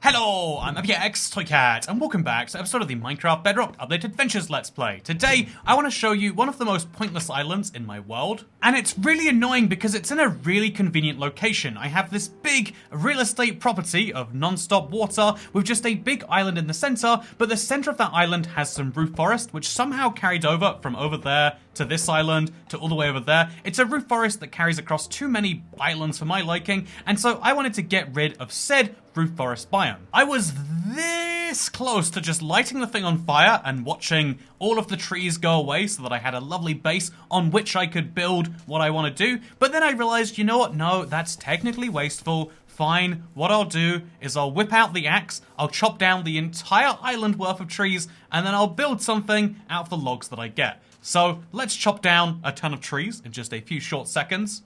Hello, I'm X Toycat, and welcome back to an episode of the Minecraft Bedrock Update Adventures Let's Play. Today, I want to show you one of the most pointless islands in my world, and it's really annoying because it's in a really convenient location. I have this big real estate property of non-stop water with just a big island in the center, but the center of that island has some roof forest, which somehow carried over from over there to this island to all the way over there. It's a roof forest that carries across too many islands for my liking, and so I wanted to get rid of said roof forest biome. I was this close to just lighting the thing on fire and watching all of the trees go away so that I had a lovely base on which I could build what I want to do, but then I realized, you know what, no, that's technically wasteful. Fine, what I'll do is I'll whip out the axe, I'll chop down the entire island worth of trees, and then I'll build something out of the logs that I get. So let's chop down a ton of trees in just a few short seconds.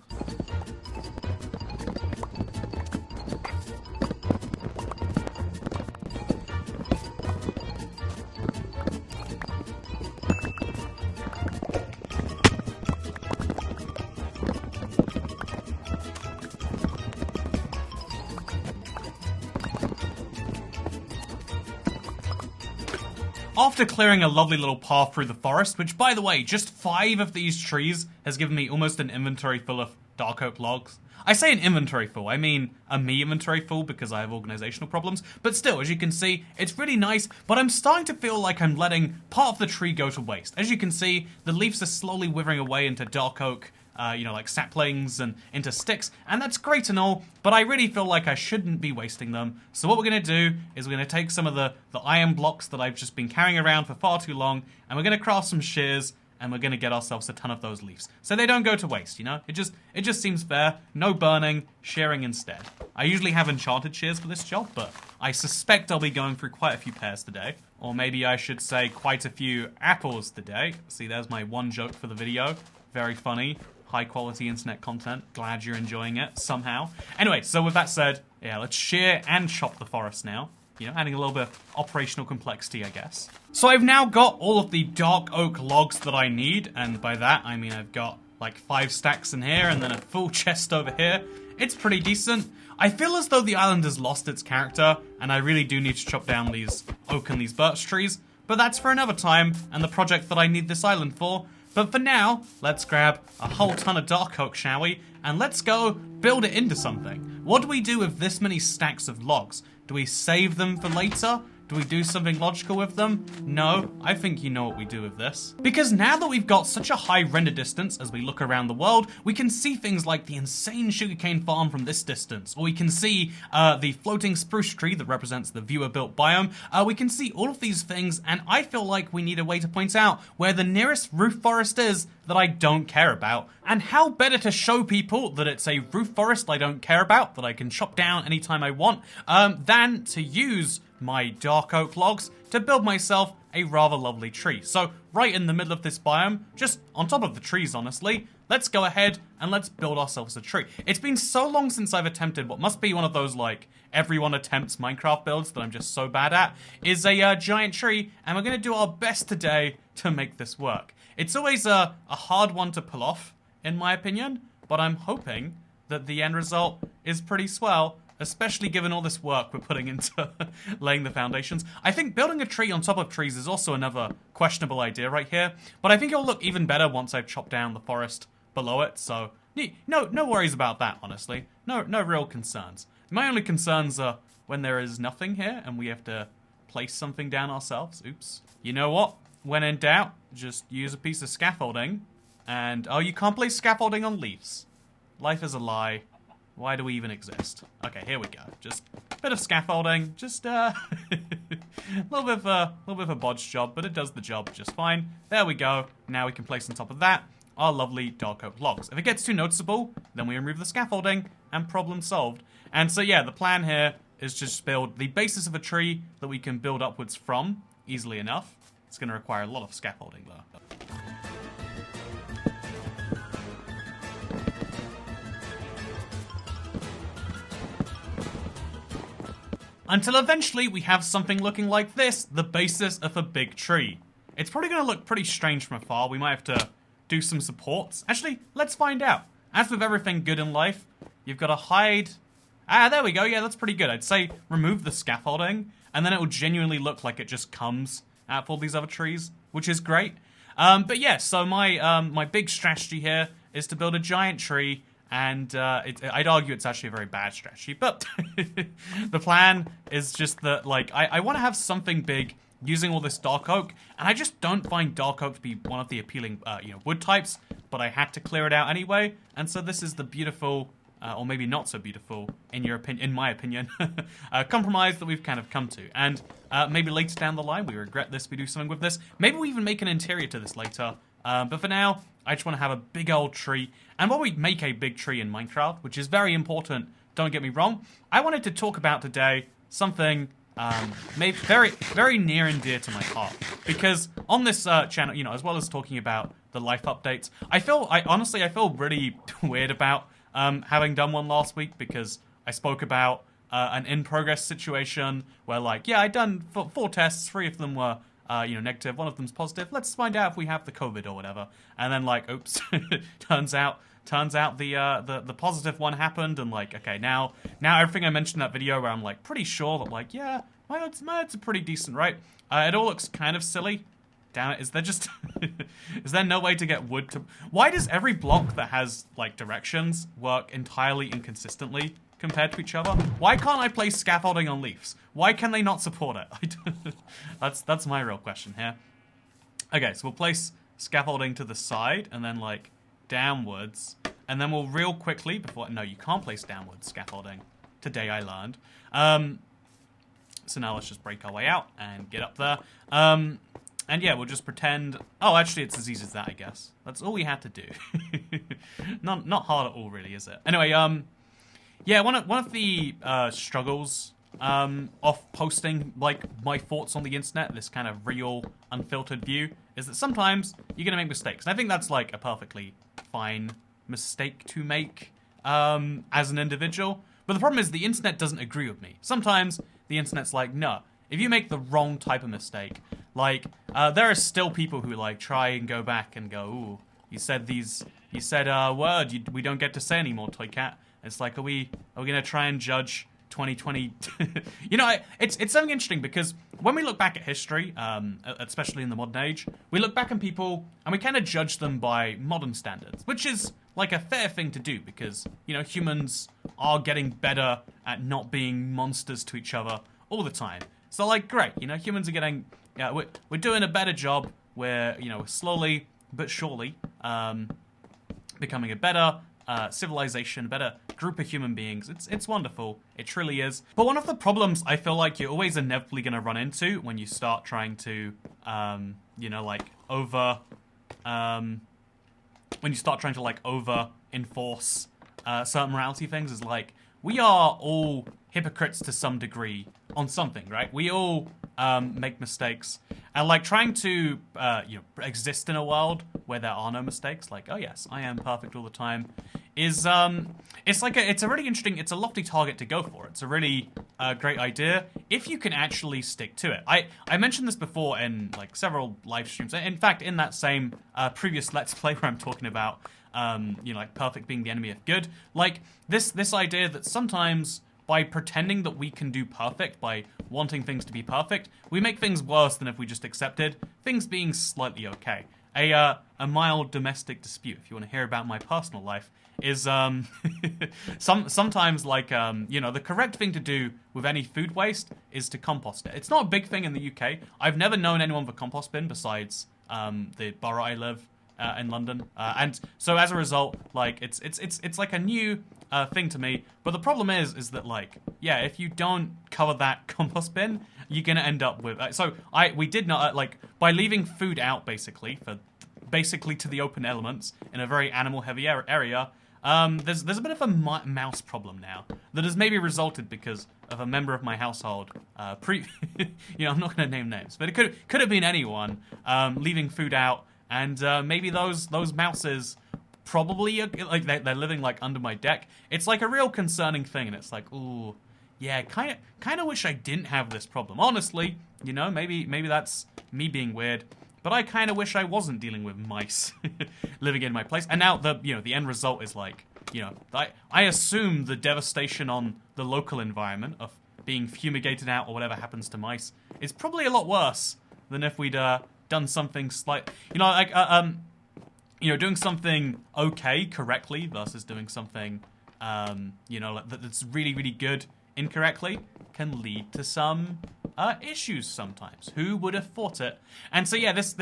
After clearing a lovely little path through the forest, which by the way, just 5 of these trees has given me almost an inventory full of dark oak logs. I say an inventory full, I mean a me inventory full because I have organizational problems, but still, as you can see, it's really nice, but I'm starting to feel like I'm letting part of the tree go to waste. As you can see, the leaves are slowly withering away into dark oak, like saplings and into sticks, and that's great and all, but I really feel like I shouldn't be wasting them. So what we're going to do is we're going to take some of the iron blocks that I've just been carrying around for far too long, and we're going to craft some shears, and we're going to get ourselves a ton of those leaves. So they don't go to waste, you know? It just seems fair. No burning, shearing instead. I usually have enchanted shears for this job, but I suspect I'll be going through quite a few pears today. Or maybe I should say quite a few apples today. See, there's my one joke for the video. Very funny. High quality internet content. Glad you're enjoying it somehow. Anyway, so with that said, yeah, let's shear and chop the forest now. You know, adding a little bit of operational complexity, I guess. So I've now got all of the dark oak logs that I need, and by that I mean I've got like 5 stacks in here and then a full chest over here. It's pretty decent. I feel as though the island has lost its character, and I really do need to chop down these oak and these birch trees, but that's for another time and the project that I need this island for. But for now, let's grab a whole ton of dark oak, shall we? And let's go build it into something. What do we do with this many stacks of logs? Do we save them for later? Do we do something logical with them? No, I think you know what we do with this. Because now that we've got such a high render distance as we look around the world, we can see things like the insane sugarcane farm from this distance, or we can see the floating spruce tree that represents the viewer-built biome. We can see all of these things, and I feel like we need a way to point out where the nearest roof forest is that I don't care about. And how better to show people that it's a roof forest I don't care about, that I can chop down anytime I want, than to use my dark oak logs to build myself a rather lovely tree. So right in the middle of this biome, just on top of the trees honestly, let's go ahead and let's build ourselves a tree. It's been so long since I've attempted what must be one of those like everyone attempts Minecraft builds that I'm just so bad at, is a giant tree, and we're going to do our best today to make this work. It's always a hard one to pull off in my opinion, but I'm hoping that the end result is pretty swell, especially given all this work we're putting into laying the foundations. I think building a tree on top of trees is also another questionable idea right here, but I think it'll look even better once I've chopped down the forest below it, so no worries about that, honestly. No real concerns. My only concerns are when there is nothing here and we have to place something down ourselves. Oops. You know what? When in doubt, just use a piece of scaffolding and... oh, you can't place scaffolding on leaves. Life is a lie. Why do we even exist? Okay, here we go. Just a bit of scaffolding. Just a little bit of a bodge job, but it does the job just fine. There we go. Now we can place on top of that our lovely dark oak logs. If it gets too noticeable, then we remove the scaffolding and problem solved. And so yeah, the plan here is just build the basis of a tree that we can build upwards from easily enough. It's going to require a lot of scaffolding though. Until eventually we have something looking like this, the basis of a big tree. It's probably going to look pretty strange from afar. We might have to do some supports. Actually, let's find out. As with everything good in life, you've got to hide Ah, there we go. Yeah, that's pretty good. I'd say remove the scaffolding, and then it will genuinely look like it just comes out of all these other trees, which is great. But yeah, so my big strategy here is to build a giant tree, and I'd argue it's actually a very bad strategy, but the plan is just that, like, I want to have something big using all this dark oak, and I just don't find dark oak to be one of the appealing, wood types, but I had to clear it out anyway, and so this is the beautiful, or maybe not so beautiful, in my opinion, compromise that we've kind of come to. And maybe later down the line, we regret this, we do something with this. Maybe we even make an interior to this later. But for now, I just want to have a big old tree. And while we make a big tree in Minecraft, which is very important, don't get me wrong, I wanted to talk about today something maybe very, very near and dear to my heart. Because on this channel, as well as talking about the life updates, honestly, I feel really weird about having done one last week, because I spoke about an in-progress situation where, like, yeah, I'd done 4 tests, 3 of them were, negative, 1 of them's positive. Let's find out if we have the COVID or whatever. And then, like, oops, turns out the positive one happened, and, like, okay, now everything I mentioned in that video where I'm, like, pretty sure that, like, yeah, my odds are pretty decent, right? It all looks kind of silly. Damn it, is there just... is there no way to get wood to... Why does every block that has, like, directions work entirely inconsistently compared to each other? Why can't I place scaffolding on leaves? Why can they not support it? That's my real question here. Okay, so we'll place scaffolding to the side, and then, like, downwards. And then we'll real quickly, before... No, you can't place downwards scaffolding. Today I learned. So now let's just break our way out and get up there. And yeah, we'll just pretend... Oh, actually, it's as easy as that, I guess. That's all we had to do. Not hard at all, really, is it? Anyway, yeah, one of the struggles of posting, like, my thoughts on the internet, this kind of real, unfiltered view, is that sometimes you're going to make mistakes. And I think that's, like, a perfectly fine mistake to make as an individual. But the problem is the internet doesn't agree with me. Sometimes the internet's like, no, if you make the wrong type of mistake... Like, there are still people who, like, try and go back and go, ooh, you said a word we don't get to say anymore, Toy Cat. It's like, are we gonna try and judge 2020? It's something interesting, because when we look back at history, especially in the modern age, we look back on people and we kind of judge them by modern standards, which is, like, a fair thing to do, because, humans are getting better at not being monsters to each other all the time. So, like, great, humans are getting... Yeah, we're doing a better job. We're, slowly but surely becoming a better civilization, a better group of human beings. It's wonderful. It truly is. But one of the problems I feel like you're always inevitably going to run into when you start trying to, when you start trying to, like, over-enforce certain morality things, is, like, we are all hypocrites to some degree on something, right? We all make mistakes, and, like, trying to exist in a world where there are no mistakes, like, oh yes, I am perfect all the time, is it's a really interesting, it's a lofty target to go for. It's a really great idea if you can actually stick to it. I mentioned this before in, like, several live streams. In fact, in that same previous Let's Play where I'm talking about like, perfect being the enemy of good, like, this idea that sometimes by pretending that we can do perfect, by wanting things to be perfect, we make things worse than if we just accepted things being slightly okay. A mild domestic dispute, if you want to hear about my personal life, is sometimes, like, the correct thing to do with any food waste is to compost it. It's not a big thing in the UK. I've never known anyone with a compost bin besides the borough I live in London, and so as a result, like, it's like a new thing to me. But the problem is that, like, yeah, if you don't cover that compost bin, you're gonna end up with we did not like, by leaving food out basically to the open elements in a very animal heavy area. There's a bit of a mouse problem now that has maybe resulted because of a member of my household. I'm not going to name names, but it could have been anyone leaving food out, and maybe those mouses probably like they're living, like, under my deck. It's, like, a real concerning thing, and it's like, ooh, yeah, kind of wish I didn't have this problem. Honestly, maybe that's me being weird. But I kind of wish I wasn't dealing with mice living in my place. And now the end result is, like, you know, I assume the devastation on the local environment of being fumigated out or whatever happens to mice is probably a lot worse than if we'd done something doing something okay correctly versus doing something, that's really, really good incorrectly can lead to some issues sometimes. Who would have thought it? And so yeah, this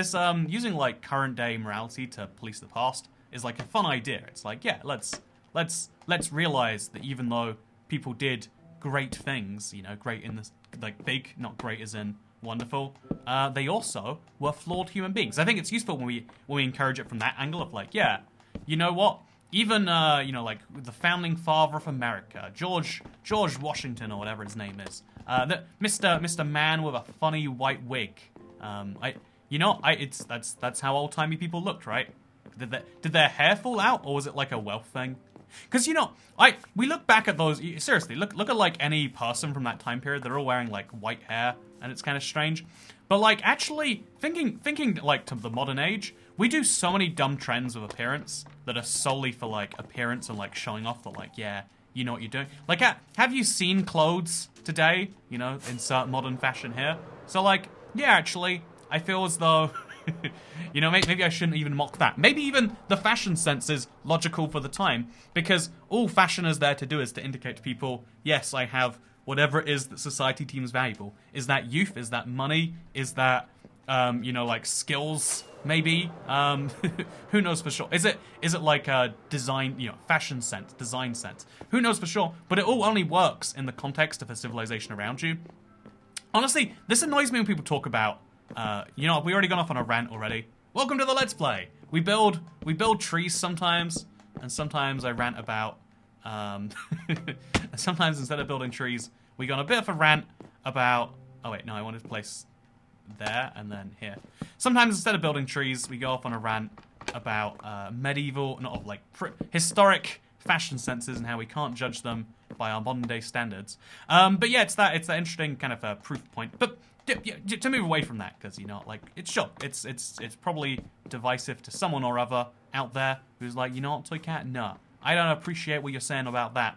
using like current day morality to police the past is like a fun idea. It's like, yeah, let's realize that even though people did great things, great in this, like big, not great as in wonderful, they also were flawed human beings. I think it's useful when we encourage it from that angle of like, yeah, you know what? Even like the founding father of America, George Washington or whatever his name is, Mr. Man with a funny white wig. That's how old timey people looked, right? Did their hair fall out, or was it like a wealth thing? Because we look back at those. Seriously, look at like any person from that time period. They're all wearing like white hair, and it's kind of strange. But like actually thinking like to the modern age, we do so many dumb trends of appearance that are solely for like appearance and like showing off that like, yeah, you know what you're doing. Like, have you seen clothes today? Insert modern fashion here. So like, yeah, actually, I feel as though. Maybe I shouldn't even mock that. Maybe even the fashion sense is logical for the time, because all fashion is there to do is to indicate to people, yes, I have whatever it is that society deems valuable. Is that youth? Is that money? Is that, like skills? Maybe. Who knows for sure? Is it like a design, fashion sense, design sense? Who knows for sure? But it all only works in the context of a civilization around you. Honestly, this annoys me when people talk about we already gone off on a rant already. Welcome to the Let's Play. We build trees sometimes, and sometimes I rant about, sometimes instead of building trees, we go on a bit of a rant about, oh wait, no, I wanted to place there and then here. Sometimes instead of building trees, we go off on a rant about historic fashion senses and how we can't judge them by our modern day standards. But yeah, it's that interesting kind of proof point. But to move away from that, because it's probably divisive to someone or other out there who's like, Toy Cat, no, I don't appreciate what you're saying about that.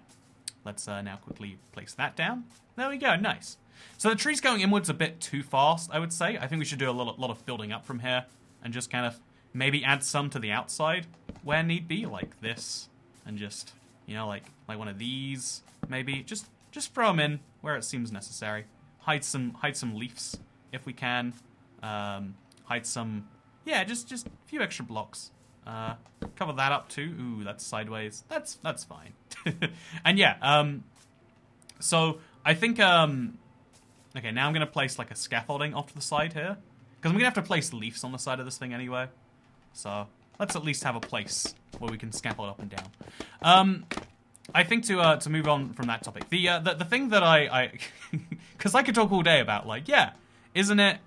Let's now quickly place that down. There we go, nice. So the tree's going inwards a bit too fast, I would say. I think we should do a lot of building up from here and just kind of maybe add some to the outside where need be, like this, and just like one of these, maybe just throw them in where it seems necessary. Hide some leaves if we can. Hide some, just a few extra blocks. Cover that up too. Ooh, that's sideways. That's fine. And yeah, so I think okay, now I'm gonna place like a scaffolding off to the side here, because I'm gonna have to place leaves on the side of this thing anyway. So let's at least have a place where we can scaffold up and down. I think to move on from that topic, the thing that I because I could talk all day about, like, yeah, isn't it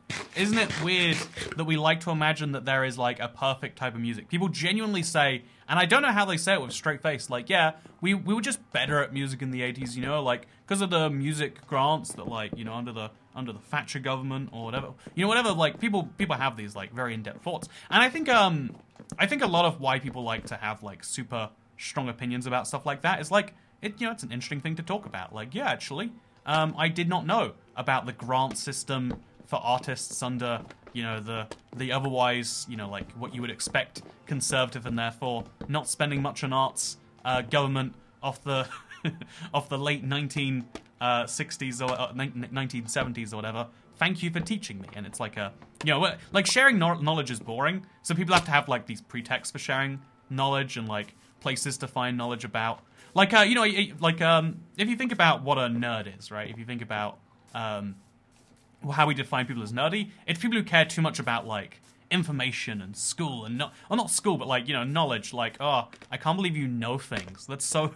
weird that we like to imagine that there is like a perfect type of music? People genuinely say, and I don't know how they say it with a straight face, like, yeah, we were just better at music in the 80s, like because of the music grants that like under the Thatcher government or whatever, whatever, like people have these like very in-depth thoughts, and I think a lot of why people like to have like super strong opinions about stuff like that is like it's an interesting thing to talk about. Like, yeah, actually, I did not know about the grant system for artists under the otherwise like what you would expect conservative and therefore not spending much on arts government of the of the late 1960s or 1970s or whatever. Thank you for teaching me. And it's like like sharing knowledge is boring, so people have to have like these pretexts for sharing knowledge and like places to find knowledge about. Like if you think about what a nerd is, right? If you think about how we define people as nerdy, it's people who care too much about like information and school and not school, but like knowledge. Like, oh, I can't believe you know things. That's so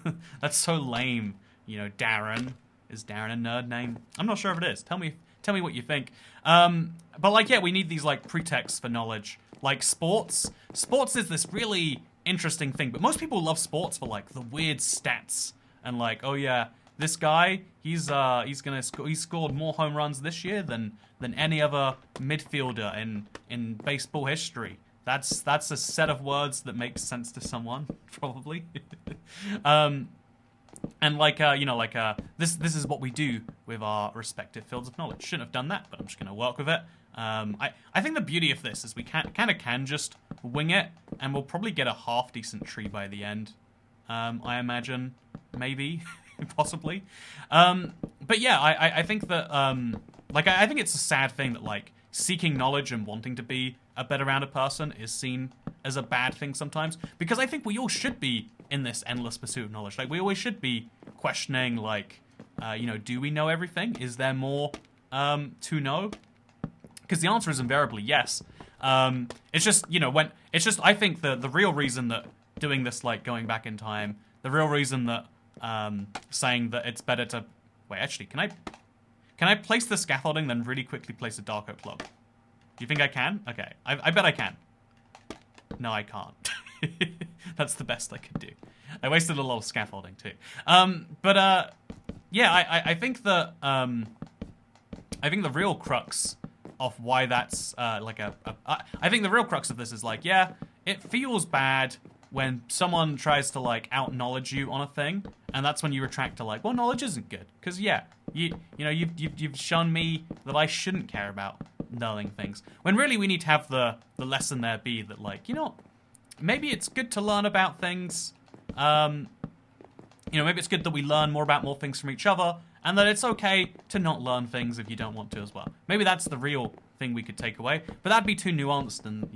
lame. Darren, is Darren a nerd name? I'm not sure if it is. Tell me what you think. But like, yeah, we need these like pretexts for knowledge. Like sports is this really interesting thing, but most people love sports for like the weird stats and like, oh yeah, this guy, he scored more home runs this year than any other midfielder in baseball history. That's a set of words that makes sense to someone, probably. And like this is what we do with our respective fields of knowledge. Shouldn't have done that, but I'm just gonna work with it. I think the beauty of this is we kind of can just wing it, and we'll probably get a half decent tree by the end. I imagine, maybe, possibly. But yeah, I think that I think it's a sad thing that like seeking knowledge and wanting to be a better rounded person is seen as a bad thing sometimes, because I think we all should be in this endless pursuit of knowledge. Like, we always should be questioning, like, do we know everything? Is there more to know? Because the answer is invariably yes. It's just, I think the real reason that doing this, like, going back in time, the real reason that saying that it's better to... Wait, actually, can I place the scaffolding, then really quickly place a dark oak log? Do you think I can? Okay, I bet I can. No, I can't. That's the best I could do. I wasted a lot of scaffolding too. Yeah, I think that I think the real crux of why that's I think the real crux of this is like, yeah, it feels bad when someone tries to like out knowledge you on a thing, and that's when you retract to like, well, knowledge isn't good, because yeah, you've shown me that I shouldn't care about knowing things. When really we need to have the lesson there be that like, maybe it's good to learn about things. Maybe it's good that we learn more about more things from each other, and that it's okay to not learn things if you don't want to as well. Maybe that's the real thing we could take away, but that'd be too nuanced, and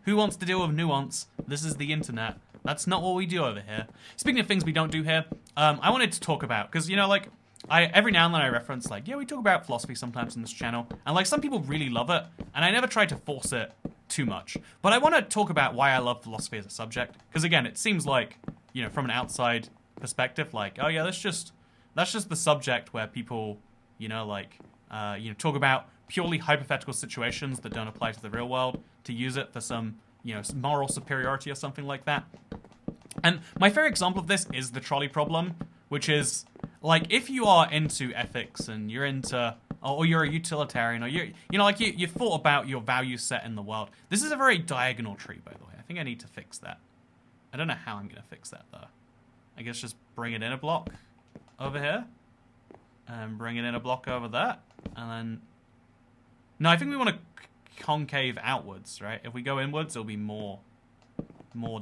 who wants to deal with nuance? This is the internet. That's not what we do over here. Speaking of things we don't do here, I wanted to talk about, because every now and then I reference like, yeah, we talk about philosophy sometimes on this channel, and like some people really love it, and I never try to force it too much. But I want to talk about why I love philosophy as a subject, because again, it seems like, from an outside perspective, like, oh yeah, that's just the subject where people, talk about purely hypothetical situations that don't apply to the real world to use it for some, moral superiority or something like that. And my favorite example of this is the trolley problem, which is like, if you are into ethics and you're into, or you're a utilitarian, or you thought about your value set in the world. This is a very diagonal tree, by the way. I think I need to fix that. I don't know how I'm going to fix that, though. I guess just bring it in a block over here. And bring it in a block over there. And then... No, I think we want to concave outwards, right? If we go inwards, it'll be more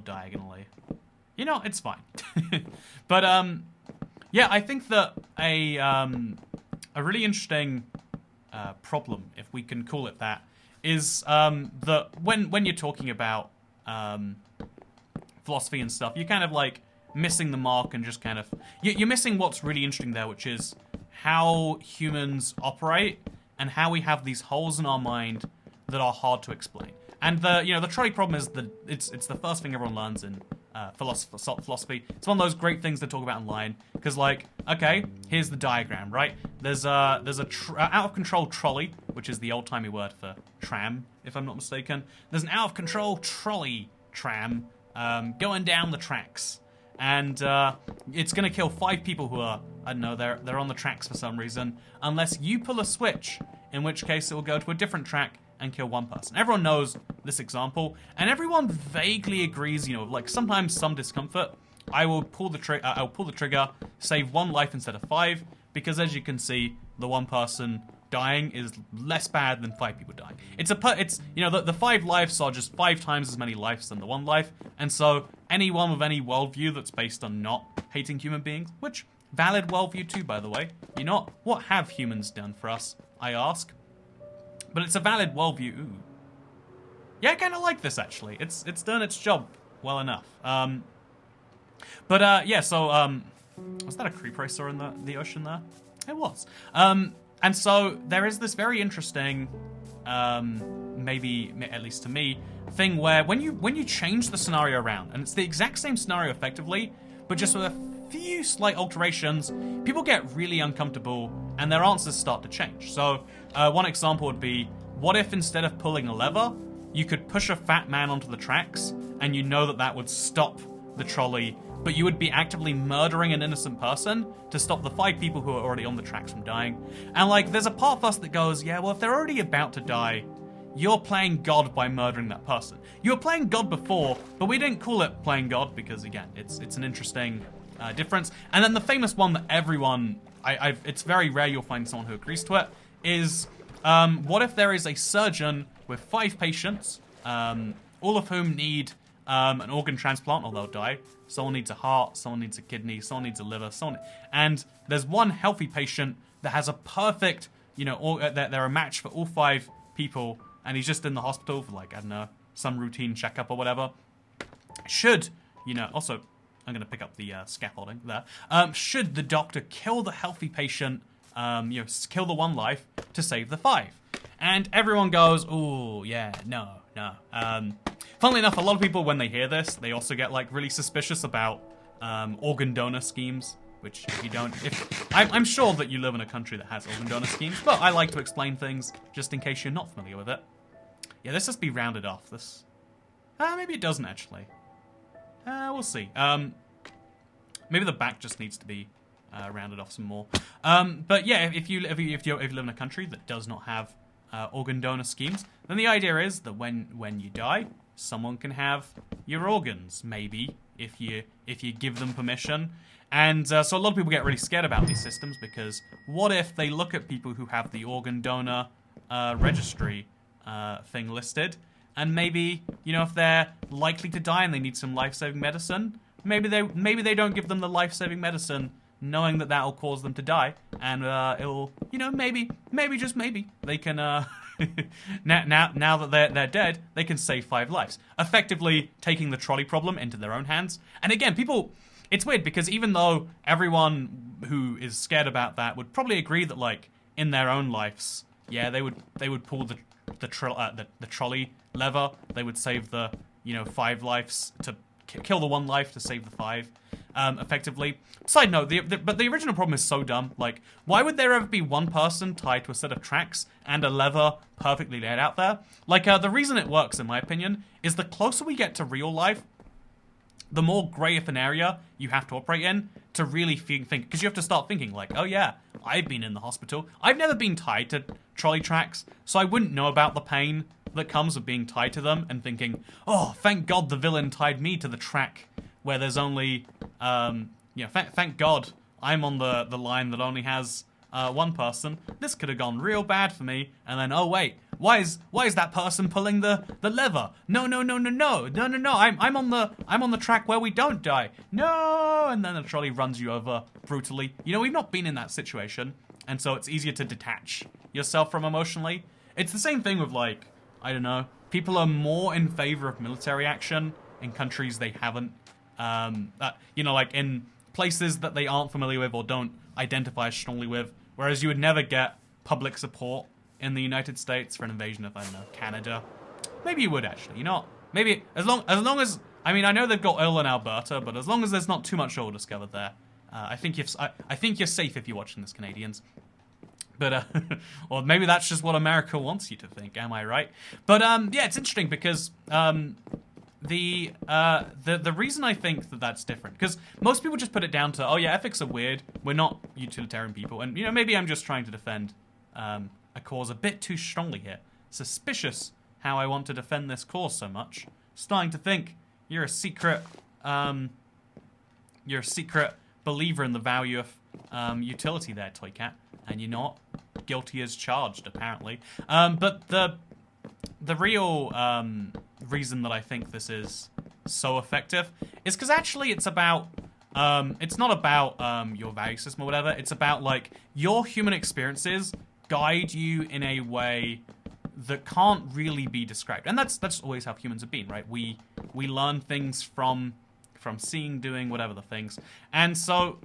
diagonally. It's fine. But, yeah, I think that a really interesting problem, if we can call it that, is that when you're talking about philosophy and stuff, you're kind of like missing the mark, and just kind of you're missing what's really interesting there, which is how humans operate and how we have these holes in our mind that are hard to explain. And the trolley problem is that it's the first thing everyone learns in philosophy. It's one of those great things to talk about online, because like, okay, here's the diagram, right? There's a out of control trolley, which is the old timey word for tram, if I'm not mistaken. There's an out of control trolley tram going down the tracks, and it's gonna kill 5 people who are, I don't know, they're on the tracks for some reason, unless you pull a switch, in which case it will go to a different track and kill 1 person. Everyone knows this example, and everyone vaguely agrees, like sometimes some discomfort. I will pull the trigger, save 1 life instead of 5, because as you can see, the 1 person dying is less bad than 5 people dying. The 5 lives are just 5 times as many lives than the 1 life, and so anyone with any worldview that's based on not hating human beings, which, valid worldview too, by the way, what have humans done for us, I ask? But it's a valid worldview. Ooh. Yeah, I kind of like this, actually. It's done its job well enough. Yeah, so, was that a creeper I saw in the ocean there? It was. And so there is this very interesting, maybe, at least to me, thing where when you change the scenario around, and it's the exact same scenario effectively, but just with a few slight alterations, people get really uncomfortable and their answers start to change. So one example would be, what if instead of pulling a lever, you could push a fat man onto the tracks, and that would stop the trolley, but you would be actively murdering an innocent person to stop the 5 people who are already on the tracks from dying. And like, there's a part of us that goes, yeah, well, if they're already about to die, you're playing God by murdering that person. You were playing God before, but we didn't call it playing God because, again, it's an interesting difference. And then the famous one that everyone, it's very rare you'll find someone who agrees to it, is what if there is a surgeon with 5 patients, all of whom need an organ transplant or they'll die. Someone needs a heart, someone needs a kidney, someone needs a liver, and there's one healthy patient that has a perfect, they're a match for all 5 people, and he's just in the hospital for, like, I don't know, some routine checkup or whatever. Should, also, I'm going to pick up the scaffolding there. Should the doctor kill the healthy patient, kill the one life to save the 5? And everyone goes, ooh, yeah, no. Funnily enough, a lot of people, when they hear this, they also get, like, really suspicious about organ donor schemes, which if you don't... I'm sure that you live in a country that has organ donor schemes, but I like to explain things just in case you're not familiar with it. Yeah, this has to be rounded off. This... maybe it doesn't, actually. We'll see. Maybe the back just needs to be rounded off some more. But yeah, if you live in a country that does not have organ donor schemes, then the idea is that when you die, someone can have your organs, maybe, if you give them permission. And so a lot of people get really scared about these systems because what if they look at people who have the organ donor registry thing listed, and maybe, if they're likely to die and they need some life-saving medicine, maybe they don't give them the life-saving medicine, knowing that will cause them to die, and it'll, maybe just maybe they can now that they're dead, they can save 5 lives, effectively taking the trolley problem into their own hands. And again, people, it's weird because even though everyone who is scared about that would probably agree that, like, in their own lives, yeah, they would pull the trolley lever, they would save the 5 lives to kill the 1 life to save the 5. Effectively. Side note, but the original problem is so dumb. Like, why would there ever be one person tied to a set of tracks and a lever perfectly laid out there? Like, the reason it works, in my opinion, is the closer we get to real life, the more grey of an area you have to operate in to really think. Because you have to start thinking, like, oh yeah, I've been in the hospital. I've never been tied to trolley tracks, so I wouldn't know about the pain that comes with being tied to them and thinking, oh, thank God the villain tied me to the track where there's only, thank God I'm on the line that only has 1 person. This could have gone real bad for me. And then, oh wait, why is that person pulling the lever? No. I'm on the track where we don't die. No, and then the trolley runs you over brutally. We've not been in that situation, and so it's easier to detach yourself from emotionally. It's the same thing with, like, I don't know, people are more in favor of military action in countries they haven't. Like in places that they aren't familiar with or don't identify as strongly with, whereas you would never get public support in the United States for an invasion of, I don't know, Canada. Maybe you would actually, maybe as long as, I mean, I know they've got oil in Alberta, but as long as there's not too much oil discovered there, I think you're safe if you're watching this, Canadians. But, or maybe that's just what America wants you to think, am I right? But, yeah, it's interesting because, the reason I think that that's different, because most people just put it down to, oh yeah, ethics are weird, we're not utilitarian people, and maybe I'm just trying to defend a cause a bit too strongly here. Suspicious how I want to defend this cause so much. Starting to think you're a secret believer in the value of utility there, Toycat, and you're not guilty as charged, apparently. But the real reason that I think this is so effective is because actually it's about it's not about your value system or whatever. It's about, like, your human experiences guide you in a way that can't really be described, and that's always how humans have been, right? We learn things from seeing, doing, whatever the things, and so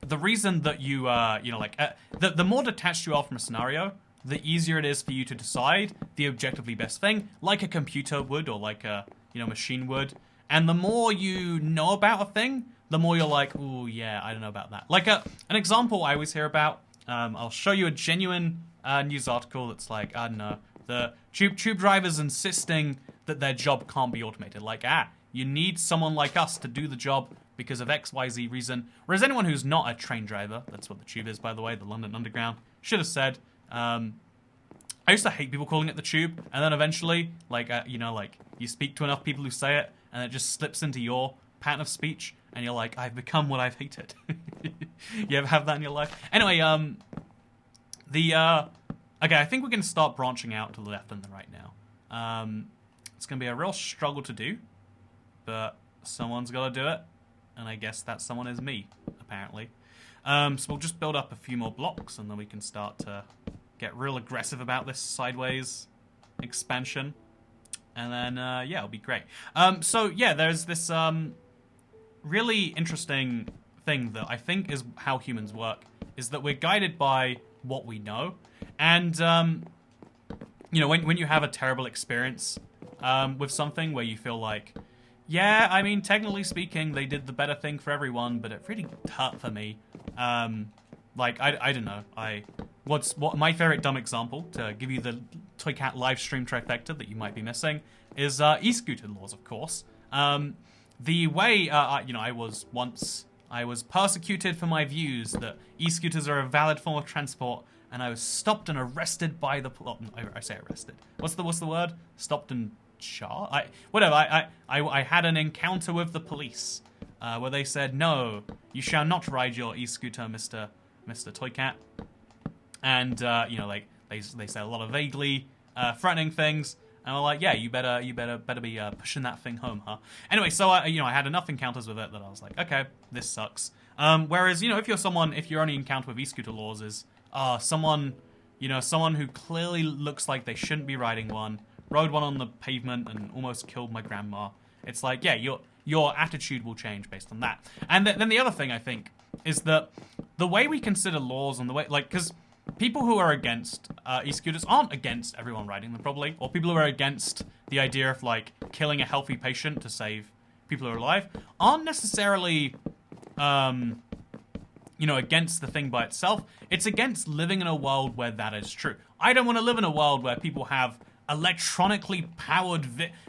the reason that you the more detached you are from a scenario, the easier it is for you to decide the objectively best thing, like a computer would, or like a machine would. And the more you know about a thing, the more you're like, ooh, yeah, I don't know about that. Like an example I always hear about, I'll show you a genuine news article that's like, I don't know, the tube drivers insisting that their job can't be automated. Like, you need someone like us to do the job because of XYZ reason. Whereas anyone who's not a train driver, that's what the tube is, by the way, the London Underground, should have said, I used to hate people calling it the tube, and then eventually, like, you know, like, you speak to enough people who say it, and it just slips into your pattern of speech, and you're like, I've become what I've hated. You ever have that in your life? Anyway, okay, I think we can start branching out to the left and the right now. It's going to be a real struggle to do, but someone's got to do it, and I guess that someone is me, apparently. So we'll just build up a few more blocks, and then we can start to get real aggressive about this sideways expansion. And then, yeah, it'll be great. So, yeah, there's this really interesting thing that I think is how humans work, is that we're guided by what we know. And, you know, when you have a terrible experience with something where you feel like, yeah, I mean, technically speaking, they did the better thing for everyone, but it really hurt for me. Like, I don't know, what my favorite dumb example, to give you the Toycat live stream trifecta that you might be missing, is e-scooter laws, of course. The way, you know, I was persecuted for my views that e-scooters are a valid form of transport, and I was stopped and arrested by the I say arrested. What's the word? Stopped and charged? I had an encounter with the police, where they said, no, you shall not ride your e-scooter, Mr. Toycat. And, you know, like, they say a lot of vaguely threatening things. And I'm like, yeah, you better be pushing that thing home, huh? Anyway, so, you know, I had enough encounters with it that I was like, okay, this sucks. Whereas, you know, if your only encounter with e-scooter laws is someone who clearly looks like they shouldn't be riding one, rode one on the pavement and almost killed my grandma, it's like, yeah, your attitude will change based on that. And then the other thing, I think, is that the way we consider laws and the way, like, because people who are against e-scooters aren't against everyone riding them, probably. Or people who are against the idea of, like, killing a healthy patient to save people who are alive aren't necessarily, you know, against the thing by itself. It's against living in a world where that is true. I don't want to live in a world where people have electronically powered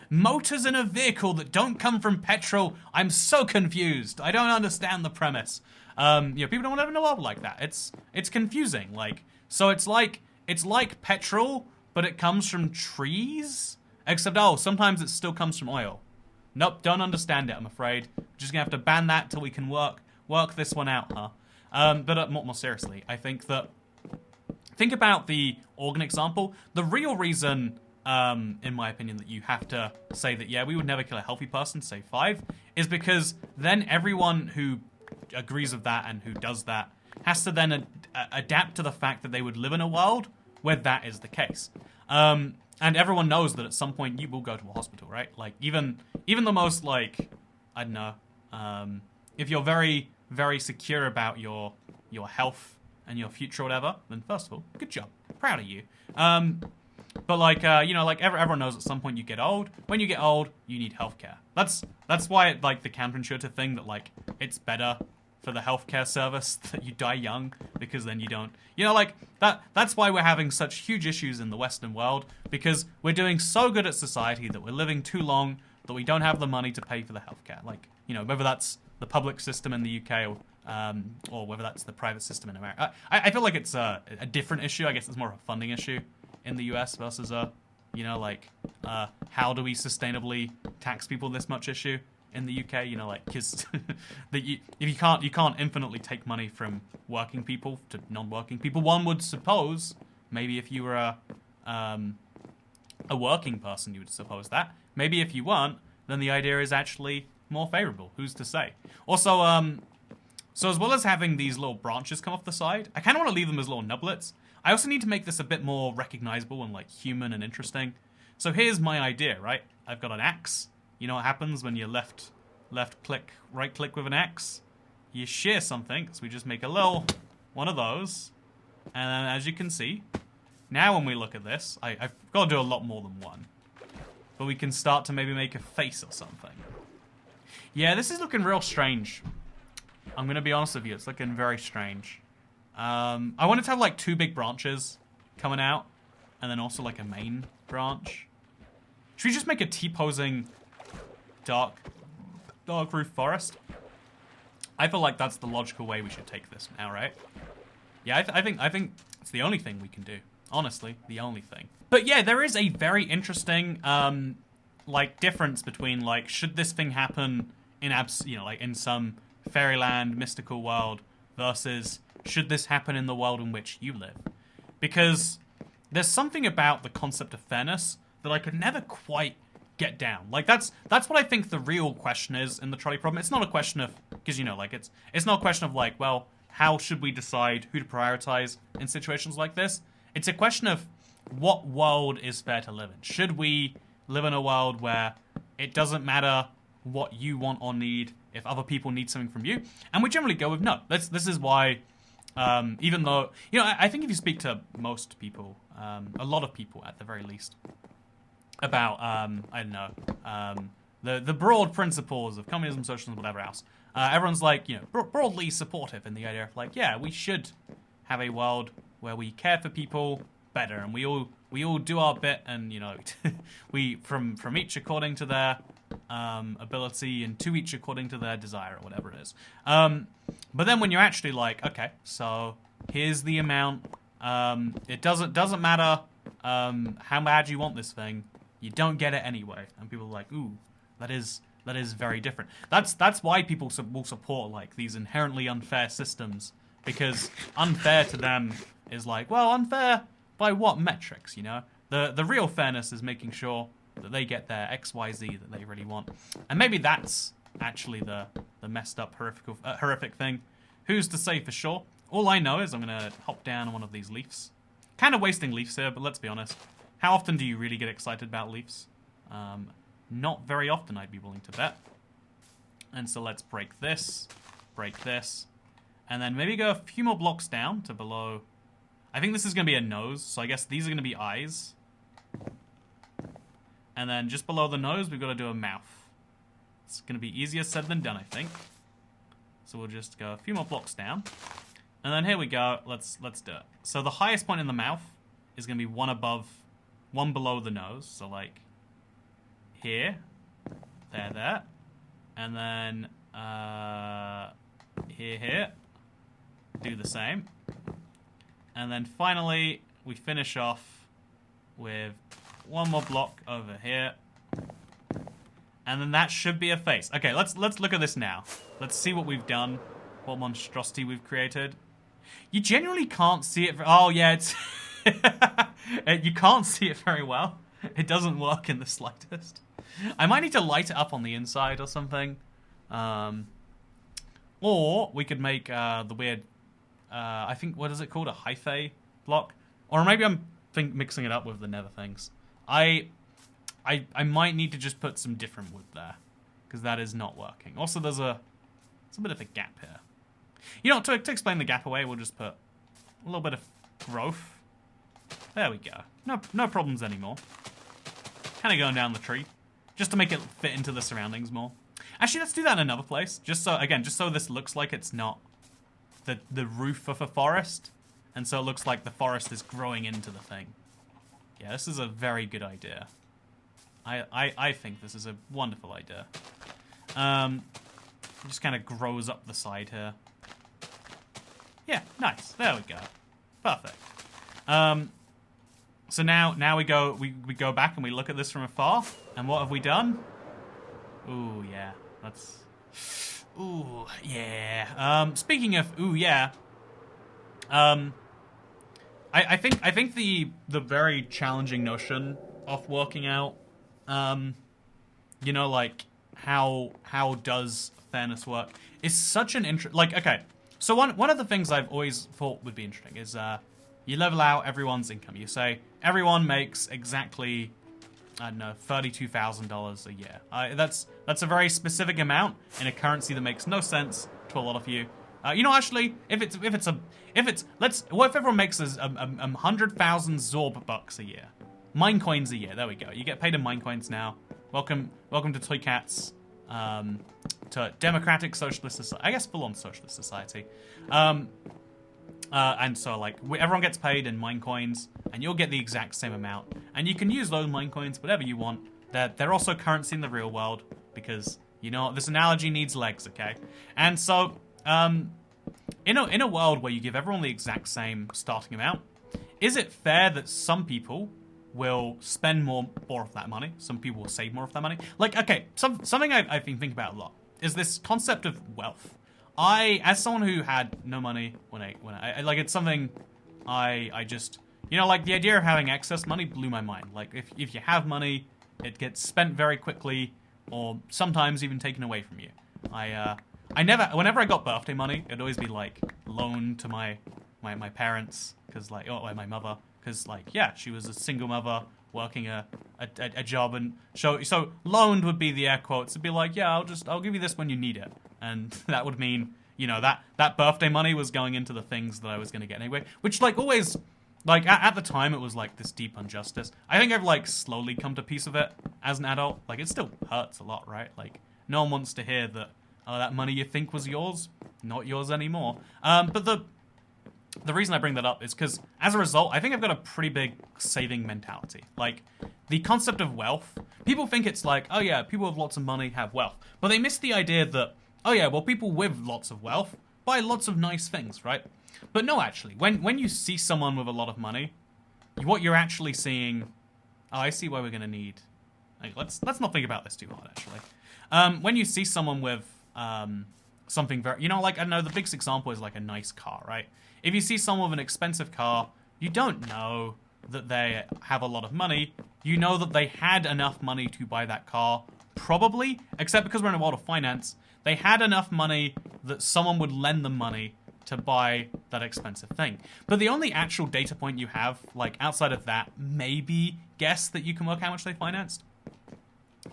motors in a vehicle that don't come from petrol. I'm so confused. I don't understand the premise. You know, people don't want to live in a world like that. It's confusing. Like, so it's like petrol, but it comes from trees. Except, sometimes it still comes from oil. Nope, don't understand it, I'm afraid. Just gonna have to ban that till we can work this one out, huh? But more seriously, I think about the organ example. The real reason, in my opinion, that you have to say that, yeah, we would never kill a healthy person, say 5, is because then everyone who agrees with that and who does that has to then adapt to the fact that they would live in a world where that is the case. And everyone knows that at some point you will go to a hospital, right? Like, even the most, like, I don't know, if you're very, very secure about your health and your future or whatever, then first of all, good job. Proud of you. But, like, you know, like, everyone knows at some point you get old. When you get old, you need healthcare. That's why, like, the counterintuitive thing that, like, it's better for the healthcare service that you die young, because then you don't, you know, like, that's why we're having such huge issues in the Western world, because we're doing so good at society that we're living too long that we don't have the money to pay for the healthcare. Like, you know, whether that's the public system in the UK or whether that's the private system in America. I feel like it's a different issue. I guess it's more of a funding issue in the US versus you know, like, how do we sustainably tax people this much issue in the UK, you know, like, because if you can't infinitely take money from working people to non-working people. One would suppose, maybe if you were a working person, you would suppose that. Maybe if you weren't, then the idea is actually more favorable. Who's to say? Also, so as well as having these little branches come off the side, I kind of want to leave them as little nublets. I also need to make this a bit more recognizable and, like, human and interesting. So here's my idea, right? I've got an axe. You know what happens when you left click, right click with an axe? You shear something, so we just make a little one of those. And then, as you can see, now when we look at this, I've got to do a lot more than one. But we can start to maybe make a face or something. Yeah, this is looking real strange. I'm going to be honest with you, it's looking very strange. I wanted to have, like, 2 big branches coming out, and then also, like, a main branch. Should we just make a T-posing dark roof forest? I feel like that's the logical way we should take this now, right? Yeah, I think it's the only thing we can do. Honestly, the only thing. But yeah, there is a very interesting, like, difference between, like, should this thing happen in like, in some fairyland mystical world versus should this happen in the world in which you live? Because there's something about the concept of fairness that I could never quite get down. Like, that's what I think the real question is in the trolley problem. It's not a question of, because, you know, like, it's not a question of, like, well, how should we decide who to prioritize in situations like this? It's a question of what world is fair to live in. Should we live in a world where it doesn't matter what you want or need if other people need something from you? And we generally go with no. This is why, even though, you know, I think if you speak to most people, a lot of people at the very least, about, I don't know, the broad principles of communism, socialism, whatever else, everyone's like, you know, broadly supportive in the idea of like, yeah, we should have a world where we care for people better and we all do our bit and, you know, we from each according to their ability and to each according to their desire or whatever it is. But then when you're actually like, okay, so here's the amount, it doesn't matter how bad you want this thing, you don't get it anyway. And people are like, ooh, that is very different. That's why people will support like these inherently unfair systems, because unfair to them is like, well, unfair by what metrics, you know? The real fairness is making sure that they get their XYZ that they really want. And maybe that's actually the messed up, horrific thing. Who's to say for sure? All I know is I'm going to hop down on one of these leafs. Kind of wasting leafs here, but let's be honest. How often do you really get excited about leafs? Not very often, I'd be willing to bet. And so let's break this, and then maybe go a few more blocks down to below. I think this is going to be a nose, so I guess these are going to be eyes. And then just below the nose, we've got to do a mouth. It's going to be easier said than done, I think. So we'll just go a few more blocks down. And then here we go. Let's do it. So the highest point in the mouth is going to be one below the nose. So like here, there. And then here. Do the same. And then finally, we finish off with one more block over here. And then that should be a face. Okay, let's look at this now. Let's see what we've done. What monstrosity we've created. You generally can't see it. Oh, yeah, it's... you can't see it very well. It doesn't work in the slightest. I might need to light it up on the inside or something. Or we could make the weird... I think, what is it called? A hyphae block? Or maybe I'm mixing it up with the nether things. I might need to just put some different wood there, because that is not working. Also, there's a bit of a gap here. You know, to explain the gap away, we'll just put a little bit of growth. There we go. No problems anymore. Kind of going down the tree, just to make it fit into the surroundings more. Actually, let's do that in another place, just so this looks like it's not the roof of a forest, and so it looks like the forest is growing into the thing. Yeah, this is a very good idea. I think this is a wonderful idea. It just kind of grows up the side here. Yeah, nice. There we go. Perfect. So now we go back and we look at this from afar, and what have we done? Ooh, yeah. That's... Ooh, yeah. Speaking of ooh, yeah. I think the very challenging notion of working out, you know, like how does fairness work is such an like, okay, so one of the things I've always thought would be interesting is you level out everyone's income. You say everyone makes exactly, I don't know, $32,000 a year. That's a very specific amount in a currency that makes no sense to a lot of you. You know, actually, what if everyone makes 100,000 Zorb bucks a year, mine coins a year? There we go. You get paid in mine coins now. Welcome to Toy Cats, to democratic socialist society. I guess full-on socialist society. And so, like, everyone gets paid in mine coins, and you'll get the exact same amount. And you can use those mine coins whatever you want. They're also currency in the real world, because, you know, this analogy needs legs, okay? And so, in a world where you give everyone the exact same starting amount, is it fair that some people will spend more of that money? Some people will save more of that money. Like, okay, something I've been thinking about a lot is this concept of wealth. As someone who had no money when I like, it's something I just, you know, like the idea of having excess money blew my mind. Like, if you have money, it gets spent very quickly, or sometimes even taken away from you. Whenever I got birthday money, it'd always be like loaned to my parents, because like, oh, my mother, because like, yeah, she was a single mother working a job, and so loaned would be the air quotes. It'd be like, yeah, I'll give you this when you need it, and that would mean, you know, that birthday money was going into the things that I was going to get anyway, which like always, like at the time it was like this deep injustice. I think I've like slowly come to peace with it as an adult. Like, it still hurts a lot, right? Like, no one wants to hear that that money you think was yours, not yours anymore. But the reason I bring that up is because, as a result, I think I've got a pretty big saving mentality. Like, the concept of wealth, people think it's like, oh yeah, people with lots of money have wealth. But they miss the idea that, oh yeah, well, people with lots of wealth buy lots of nice things, right? But no, actually, when you see someone with a lot of money, what you're actually seeing, oh, I see why we're going to need, like, let's not think about this too hard, actually. When you see someone with something very, you know, like, I don't know, the biggest example is like a nice car, right? If you see someone with an expensive car, you don't know that they have a lot of money. You know that they had enough money to buy that car, probably, except because we're in a world of finance, they had enough money that someone would lend them money to buy that expensive thing. But the only actual data point you have, like, outside of that, maybe guess that you can work how much they financed,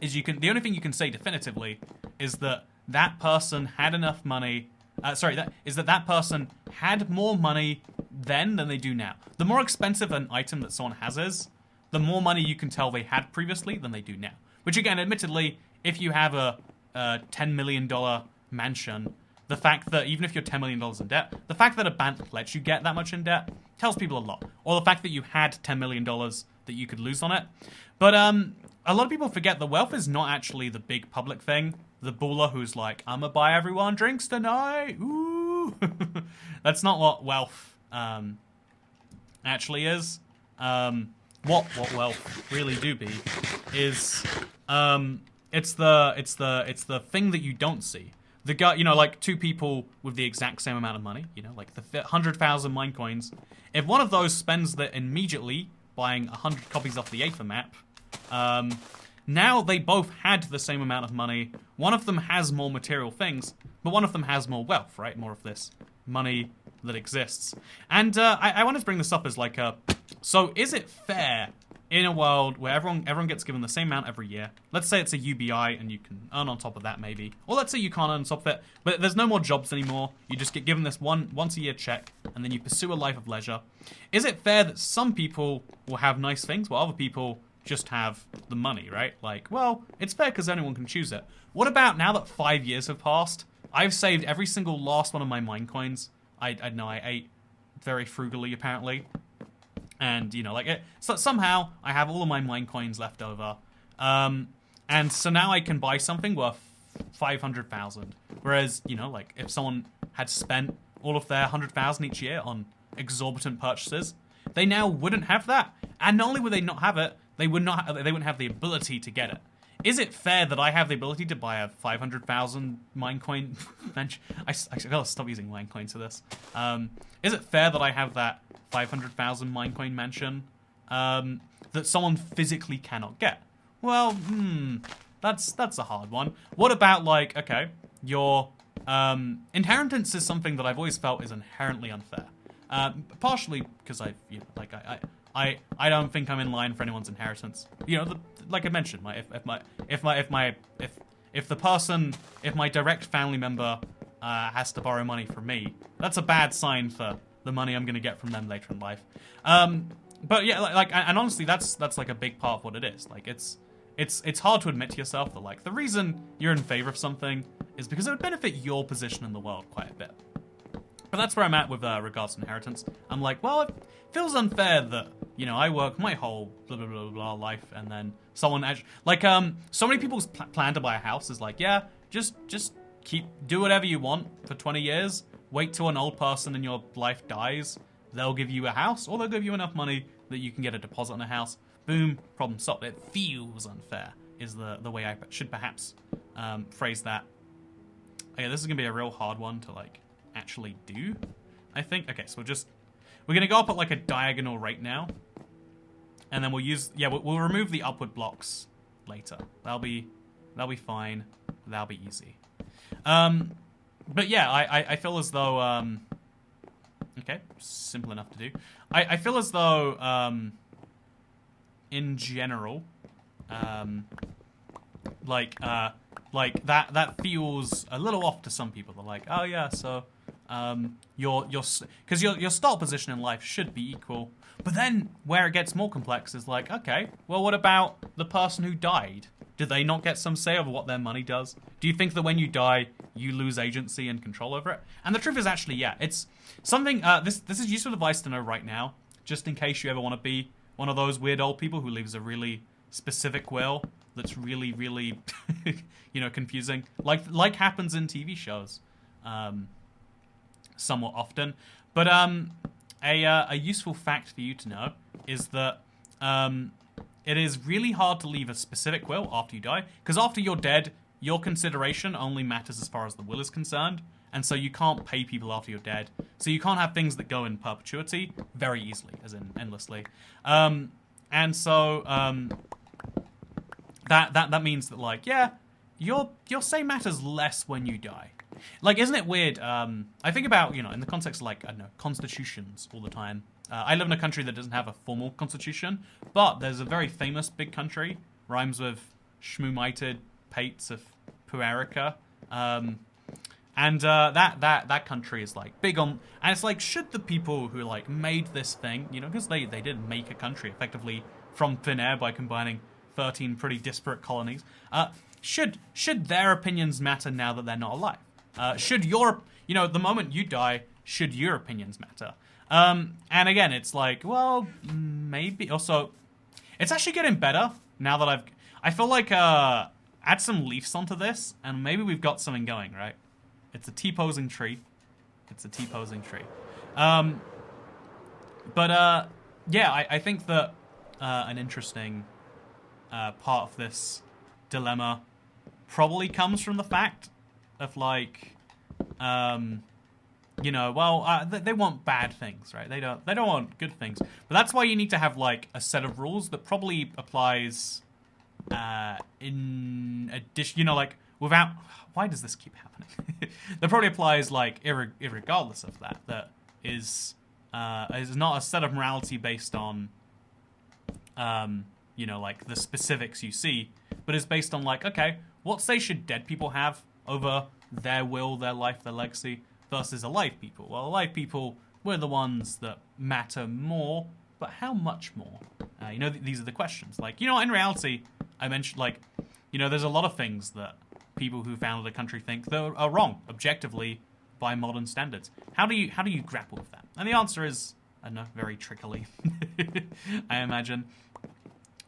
is the only thing you can say definitively is that that person had enough money. That person had more money then than they do now. The more expensive an item that someone has is, the more money you can tell they had previously than they do now. Which, again, admittedly, if you have a $10 million mansion, the fact that even if you're $10 million in debt, the fact that a bank lets you get that much in debt tells people a lot. Or the fact that you had $10 million that you could lose on it. But a lot of people forget that wealth is not actually the big public thing. The baller who's like, I'm gonna buy everyone drinks tonight. Ooh. That's not what wealth actually is. What wealth really do be is it's the thing that you don't see. The guy, you know, like two people with the exact same amount of money, you know, like the 100,000 mine coins. If one of those spends that immediately buying 100 copies off the Aether map, now they both had the same amount of money. One of them has more material things, but one of them has more wealth, right? More of this money that exists. And I wanted to bring this up as like so is it fair in a world where everyone gets given the same amount every year? Let's say it's a UBI and you can earn on top of that maybe. Or let's say you can't earn on top of it, but there's no more jobs anymore. You just get given this once a year check and then you pursue a life of leisure. Is it fair that some people will have nice things while other people just have the money, right? Like, well, it's fair because anyone can choose it. What about now that 5 years have passed? I've saved every single last one of my mine coins. I know I ate very frugally, apparently. And, you know, like, so somehow I have all of my mine coins left over. And so now I can buy something worth 500,000. Whereas, you know, like, if someone had spent all of their 100,000 each year on exorbitant purchases, they now wouldn't have that. And not only would they not have it, they wouldn't have the ability to get it. Is it fair that I have the ability to buy a 500,000 mine coin mansion? I gotta stop using mine coins for this. Is it fair that I have that 500,000 mine coin mansion that someone physically cannot get? Well, that's a hard one. What about, like, okay, your inheritance is something that I've always felt is inherently unfair. Partially because I don't think I'm in line for anyone's inheritance. You know, like I mentioned, if my direct family member has to borrow money from me, that's a bad sign for the money I'm going to get from them later in life. But yeah, and honestly, that's like a big part of what it is. Like, it's hard to admit to yourself that, like, the reason you're in favor of something is because it would benefit your position in the world quite a bit. But that's where I'm at with regards to inheritance. I'm like, well, it feels unfair that, you know, I work my whole blah blah blah blah life, and then someone actually, like, so many people's plan to buy a house is like, yeah, just do whatever you want for 20 years, wait till an old person in your life dies, they'll give you a house, or they'll give you enough money that you can get a deposit on a house. Boom, problem solved. It feels unfair, is the way I should perhaps phrase that. Okay, this is gonna be a real hard one to like actually do, I think. Okay, so we're gonna go up at like a diagonal rate now, and then we'll remove the upward blocks later. That'll be fine. That'll be easy. But yeah, I feel as though okay, simple enough to do. I feel as though in general, like that feels a little off to some people. They're like, oh yeah, so your start position in life should be equal. But then where it gets more complex is like, okay, well, what about the person who died? Do they not get some say over what their money does? Do you think that when you die, you lose agency and control over it? And the truth is actually, yeah, it's something, this is useful advice to know right now, just in case you ever want to be one of those weird old people who leaves a really specific will that's really, really, you know, confusing. Like happens in TV shows somewhat often. But a useful fact for you to know is that it is really hard to leave a specific will after you die, because after you're dead, your consideration only matters as far as the will is concerned, and so you can't pay people after you're dead. So you can't have things that go in perpetuity very easily, as in endlessly. And so that means that, like, yeah, your say matters less when you die. Like, isn't it weird? I think about, you know, in the context of, like, I don't know, constitutions all the time. I live in a country that doesn't have a formal constitution, but there's a very famous big country, rhymes with Shmoomited Pates of Puerica. And that country is, like, big on... And it's like, should the people who, like, made this thing, you know, because they did make a country effectively from thin air by combining 13 pretty disparate colonies, should their opinions matter now that they're not alive? Should your... You know, the moment you die, should your opinions matter? And again, it's like, well, maybe. Also, it's actually getting better now that I feel like, add some leaves onto this, and maybe we've got something going, right? It's a T-posing tree. It's a T-posing tree. But yeah, I think that an interesting part of this dilemma probably comes from the fact of, like, you know, well, they want bad things, right? They don't want good things. But that's why you need to have, like, a set of rules that probably applies in addition, you know, like, without... Why does this keep happening? That probably applies, like, irregardless of that. That is not a set of morality based on, you know, like, the specifics you see, but is based on, like, okay, what say should dead people have over their will, their life, their legacy, versus alive people? Well, alive people, we're the ones that matter more, but how much more? You know, these are the questions. Like, you know, in reality, I mentioned, like, you know, there's a lot of things that people who founded a country think that are wrong, objectively, by modern standards. How do you grapple with that? And the answer is, I don't know, very trickily, I imagine.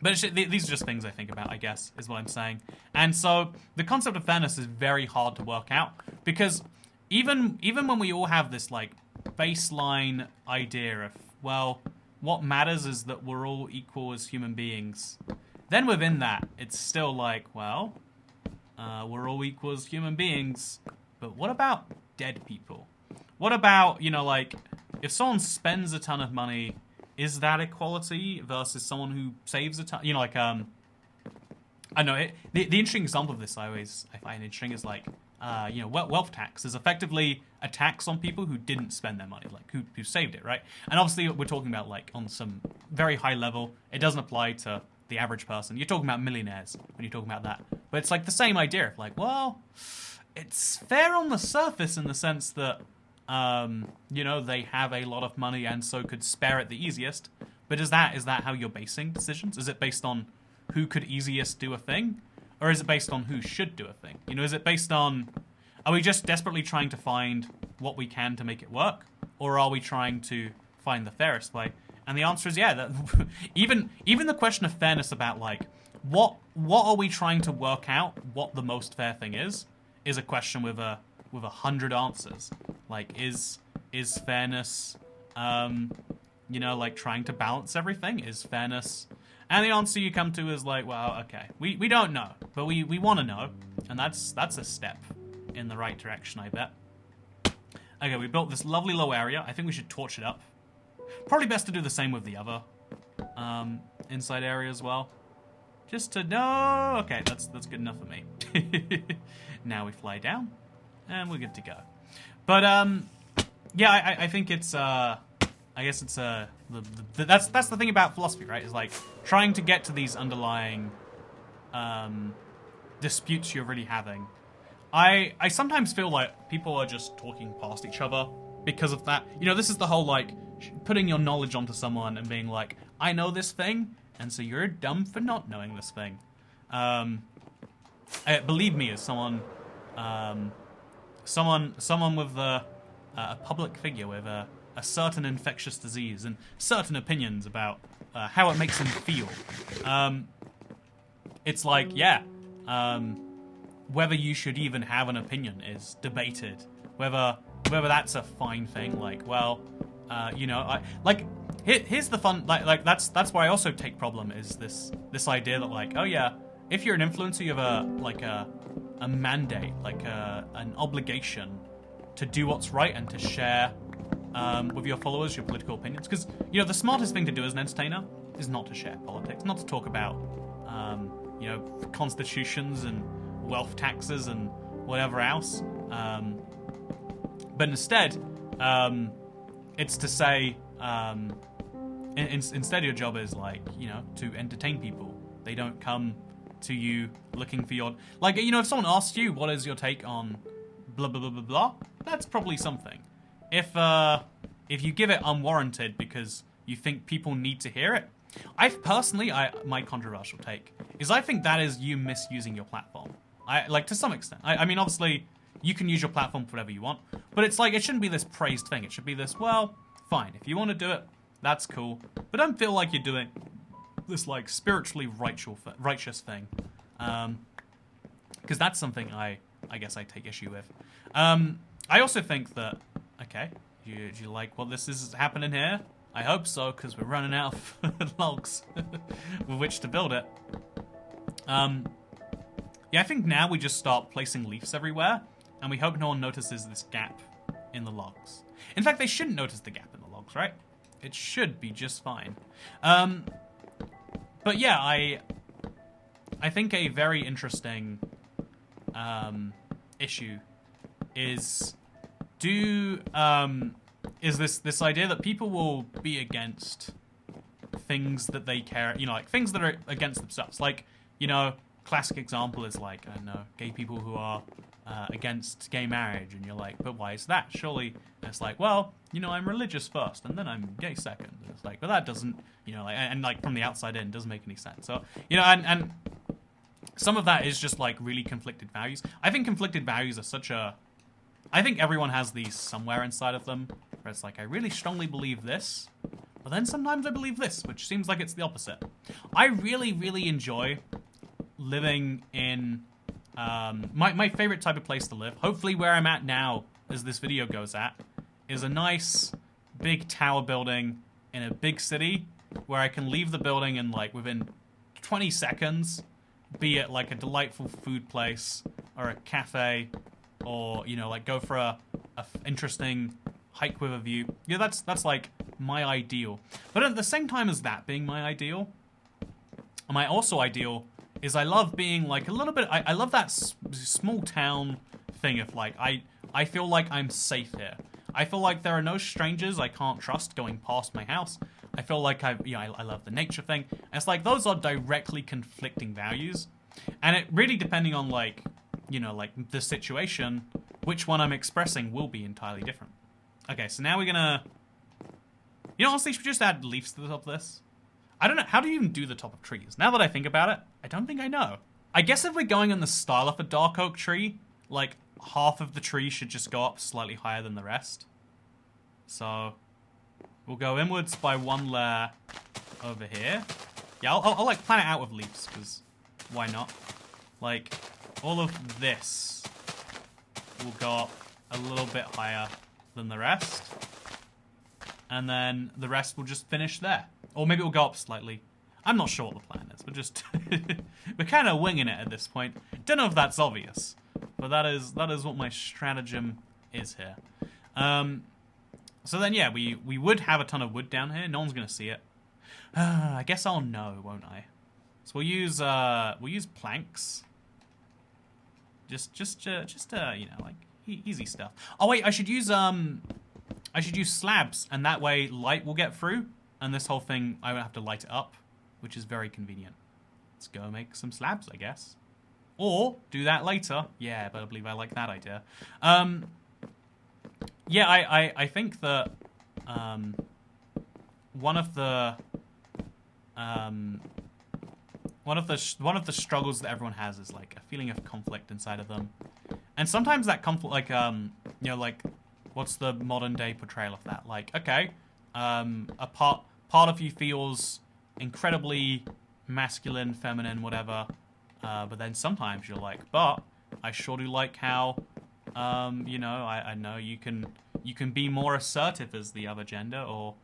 But these are just things I think about, I guess, is what I'm saying. And so the concept of fairness is very hard to work out, because even when we all have this, like, baseline idea of, well, what matters is that we're all equal as human beings, then within that, it's still like, well, we're all equal as human beings, but what about dead people? What about, you know, like, if someone spends a ton of money, is that equality versus someone who saves a ton? You know, like, I know, the interesting example of this I find interesting is, like, you know, wealth tax is effectively a tax on people who didn't spend their money, like, who saved it, right? And obviously we're talking about, like, on some very high level. It doesn't apply to the average person. You're talking about millionaires when you're talking about that. But it's, like, the same idea of, like, well, it's fair on the surface in the sense that, you know, they have a lot of money and so could spare it the easiest. But is that how you're basing decisions? Is it based on who could easiest do a thing? Or is it based on who should do a thing? You know, is it based on... Are we just desperately trying to find what we can to make it work? Or are we trying to find the fairest way? And the answer is, yeah, that even the question of fairness about, like, what are we trying to work out, what the most fair thing is a question with 100 answers. Like, is fairness You know, like trying to balance everything is fairness. And the answer you come to is like, well, okay, we don't know, but we want to know, and that's a step in the right direction, I bet. Okay, we built this lovely low area. I think we should torch it up. Probably best to do the same with the other inside area as well. Just to know. Okay, that's good enough for me. Now we fly down, and we're good to go. But yeah, I think it's I guess it's that's the thing about philosophy, right? Is like trying to get to these underlying disputes you're really having. I sometimes feel like people are just talking past each other because of that. You know, this is the whole like putting your knowledge onto someone and being like, I know this thing, and so you're dumb for not knowing this thing. Believe me, as someone with a public figure with a certain infectious disease and certain opinions about how it makes him feel. It's like, yeah, whether you should even have an opinion is debated. Whether that's a fine thing. Like, well, you know, here's the fun. Like that's where I also take problem is this idea that like, oh yeah, if you're an influencer, you have a mandate, like an obligation to do what's right and to share with your followers your political opinions. Because, you know, the smartest thing to do as an entertainer is not to share politics, not to talk about, you know, constitutions and wealth taxes and whatever else. But instead, it's to say, instead your job is like, you know, to entertain people. They don't come to you looking for your, like, you know, if someone asks you what is your take on blah blah blah blah blah, that's probably something. If you give it unwarranted because you think people need to hear it, my controversial take is I think that is you misusing your platform. Like to some extent. I mean, obviously you can use your platform for whatever you want, but it's like it shouldn't be this praised thing. It should be this, well, fine, if you want to do it, that's cool, but don't feel like you're doing this like spiritually righteous thing, because that's something I guess I take issue with. I also think that, okay, do you like what this is happening here? I hope so, because we're running out of logs with which to build it. Yeah, I think now we just start placing leaves everywhere, and we hope no one notices this gap in the logs. In fact, they shouldn't notice the gap in the logs, right? It should be just fine. But yeah, I think a very interesting issue is this idea that people will be against things that they care, you know, like things that are against themselves. Like, you know, classic example is like, I don't know, gay people who are against gay marriage, and you're like, but why is that? Surely, and it's like, well, you know, I'm religious first, and then I'm gay second. And it's like, but that doesn't, you know, like, and like from the outside in, doesn't make any sense. So, you know, and some of that is just like really conflicted values. I think conflicted values are such a, I think everyone has these somewhere inside of them, where it's like, I really strongly believe this, but then sometimes I believe this, which seems like it's the opposite. I really, really enjoy living in my favorite type of place to live, hopefully where I'm at now as this video goes at, is a nice big tower building in a big city where I can leave the building and like within 20 seconds be at like a delightful food place or a cafe, or, you know, like go for a interesting hike with a view. Yeah, that's like my ideal. But at the same time as that being my ideal, my also ideal is I love being like a little bit, I love that small town thing of like, I feel like I'm safe here. I feel like there are no strangers I can't trust going past my house. I feel like I love the nature thing. And it's like, those are directly conflicting values. And it really, depending on like, you know, like the situation, which one I'm expressing will be entirely different. Okay, so now we're gonna, you know, honestly, should we just add leaves to the top of this? I don't know, how do you even do the top of trees? Now that I think about it, I don't think I know. I guess if we're going in the style of a dark oak tree, like half of the tree should just go up slightly higher than the rest. So we'll go inwards by one layer over here. Yeah, I'll like plan it out with leaves, because why not? Like, all of this will go up a little bit higher than the rest. and then the rest will just finish there. Or maybe it will go up slightly. I'm not sure what the plan is. We're just we're kind of winging it at this point. Don't know if that's obvious, but that is what my stratagem is here. So then, yeah, we would have a ton of wood down here. No one's gonna see it. I guess I'll know, won't I? So we'll use planks. Just you know, like easy stuff. Oh wait, I should use slabs, and that way light will get through, and this whole thing I won't have to light it up, which is very convenient. Let's go make some slabs, I guess, or do that later. Yeah, but I believe I like that idea. Yeah, I think that one of the struggles that everyone has is like a feeling of conflict inside of them, and sometimes that conflict, like you know, like what's the modern day portrayal of that? Like, okay, a part of you feels incredibly masculine, feminine, whatever, but then sometimes you're like, but I sure do like how, you know, I know you can be more assertive as the other gender, or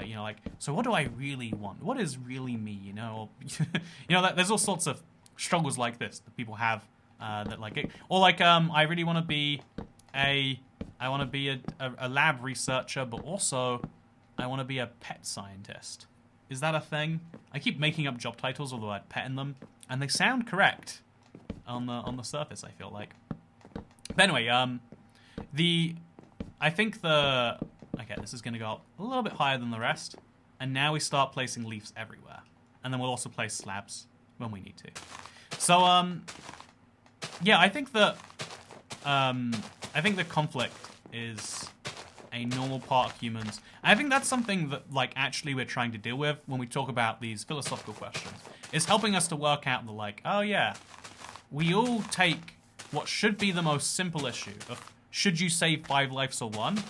you know, like, so what do I really want? What is really me, you know? Or, you know, there's all sorts of struggles like this that people have, that like it. Or like, I really want to be a lab researcher, but also I want to be a pet scientist. Is that a thing? I keep making up job titles with the word pet in them, and they sound correct on the surface, I feel like. But anyway, I think okay, this is going to go up a little bit higher than the rest, and now we start placing leaves everywhere, and then we'll also place slabs when we need to. So, yeah, I think that the conflict is a normal part of humans. And I think that's something that, like, actually we're trying to deal with when we talk about these philosophical questions. It's helping us to work out the, like, oh yeah, we all take what should be the most simple issue of should you save 5 lives or 1,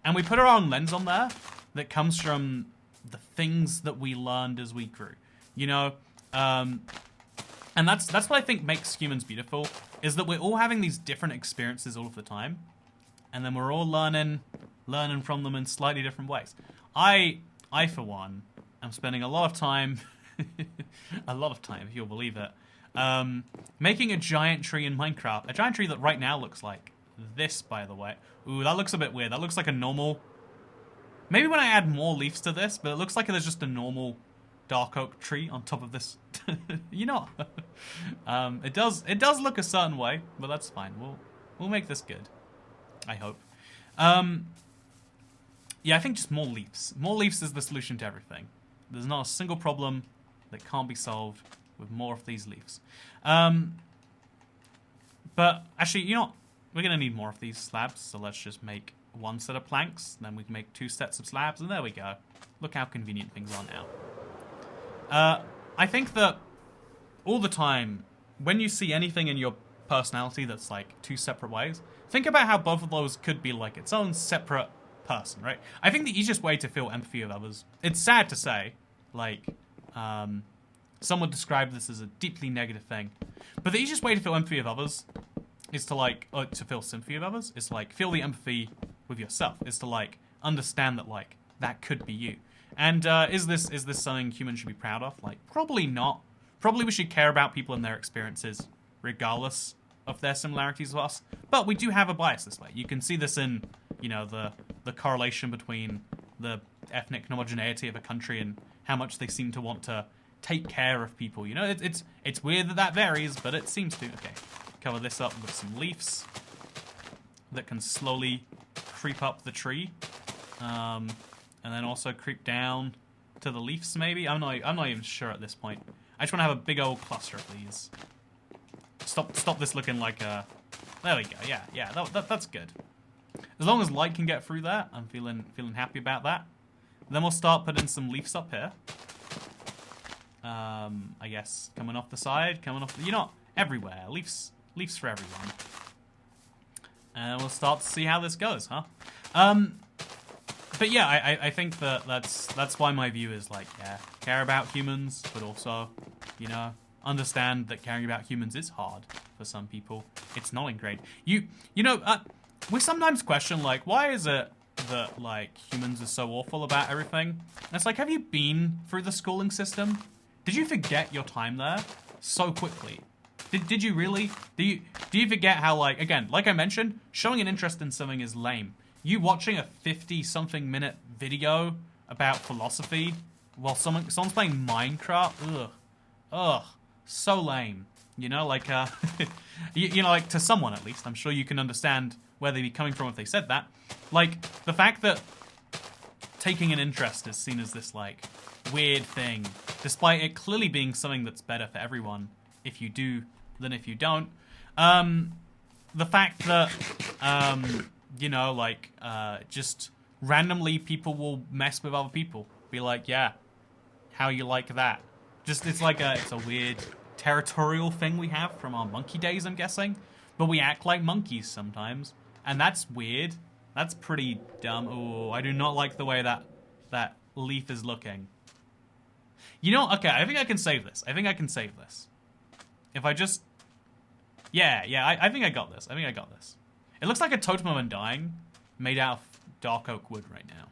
and we put our own lens on there that comes from the things that we learned as we grew, you know? And that's what I think makes humans beautiful, is that we're all having these different experiences all of the time, and then we're all learning from them in slightly different ways. I for one, am spending a lot of time, if you'll believe it, making a giant tree in Minecraft. A giant tree that right now looks like this, by the way. Ooh, that looks a bit weird. That looks like a normal... Maybe when I add more leaves to this, but it looks like there's just a normal dark oak tree on top of this. You know, it does look a certain way, but that's fine. We'll make this good, I hope. Yeah, I think just more leaves. More leaves is the solution to everything. There's not a single problem that can't be solved with more of these leaves. But actually, you know what? We're going to need more of these slabs, so let's just make 1 set of planks, then we can make 2 sets of slabs, and there we go. Look how convenient things are now. I think that all the time, when you see anything in your personality that's like 2 separate ways, think about how both of those could be like its own separate person, right? I think the easiest way to feel empathy with others, it's sad to say, like, some would describe this as a deeply negative thing, but the easiest way to feel empathy with others is to like, to feel sympathy with others, is to like feel the empathy with yourself, is to like understand that like that could be you. And is this something humans should be proud of? Like, probably not. Probably we should care about people and their experiences regardless of their similarities with us. But we do have a bias this way. You can see this in, you know, the correlation between the ethnic homogeneity of a country and how much they seem to want to take care of people. You know, it's weird that varies, but it seems to. Okay, cover this up with some leaves that can slowly creep up the tree, and then also creep down to the leaves. Maybe I'm not even sure at this point. I just want to have a big old cluster of these. Stop this looking like a. There we go. Yeah. That's good. As long as light can get through that, I'm feeling happy about that. Then we'll start putting some leaves up here. I guess coming off the side, you know, everywhere. Leaves for everyone. And we'll start to see how this goes, huh? But yeah, I think that's why my view is like, yeah, care about humans, but also, you know, understand that caring about humans is hard for some people. It's not ingrained. You know, we sometimes question like, why is it that, like, humans are so awful about everything. And it's like, have you been through the schooling system? Did you forget your time there so quickly? Did you really? Do you forget how, like, again, like I mentioned, showing an interest in something is lame. You watching a 50-something minute video about philosophy while someone's playing Minecraft, ugh, so lame. You know, like, you know, like, to someone at least, I'm sure you can understand where they'd be coming from if they said that. Like, the fact that taking an interest is seen as this, like, weird thing, despite it clearly being something that's better for everyone if you do than if you don't. The fact that, you know, like, just randomly people will mess with other people. Be like, yeah, how you like that? Just, it's like it's a weird territorial thing we have from our monkey days, I'm guessing. But we act like monkeys sometimes. And that's weird. That's pretty dumb. Oh, I do not like the way that leaf is looking. You know, okay, I think I can save this. If I just... Yeah, I think I got this. It looks like a totem of undying made out of dark oak wood right now.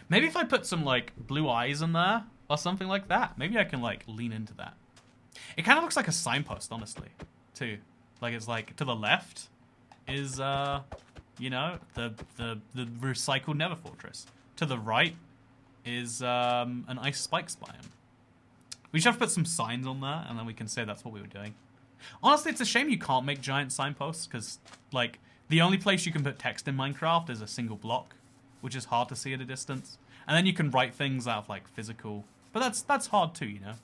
Maybe if I put some, like, blue eyes in there or something like that, maybe I can, like, lean into that. It kind of looks like a signpost, honestly, too. Like, it's like, to the left is, you know, the recycled Nether Fortress. To the right is an ice spikes biome. We should have put some signs on there, and then we can say that's what we were doing. Honestly, it's a shame you can't make giant signposts, because, like, the only place you can put text in Minecraft is a single block, which is hard to see at a distance. And then you can write things out of, like, physical... But that's hard too, you know?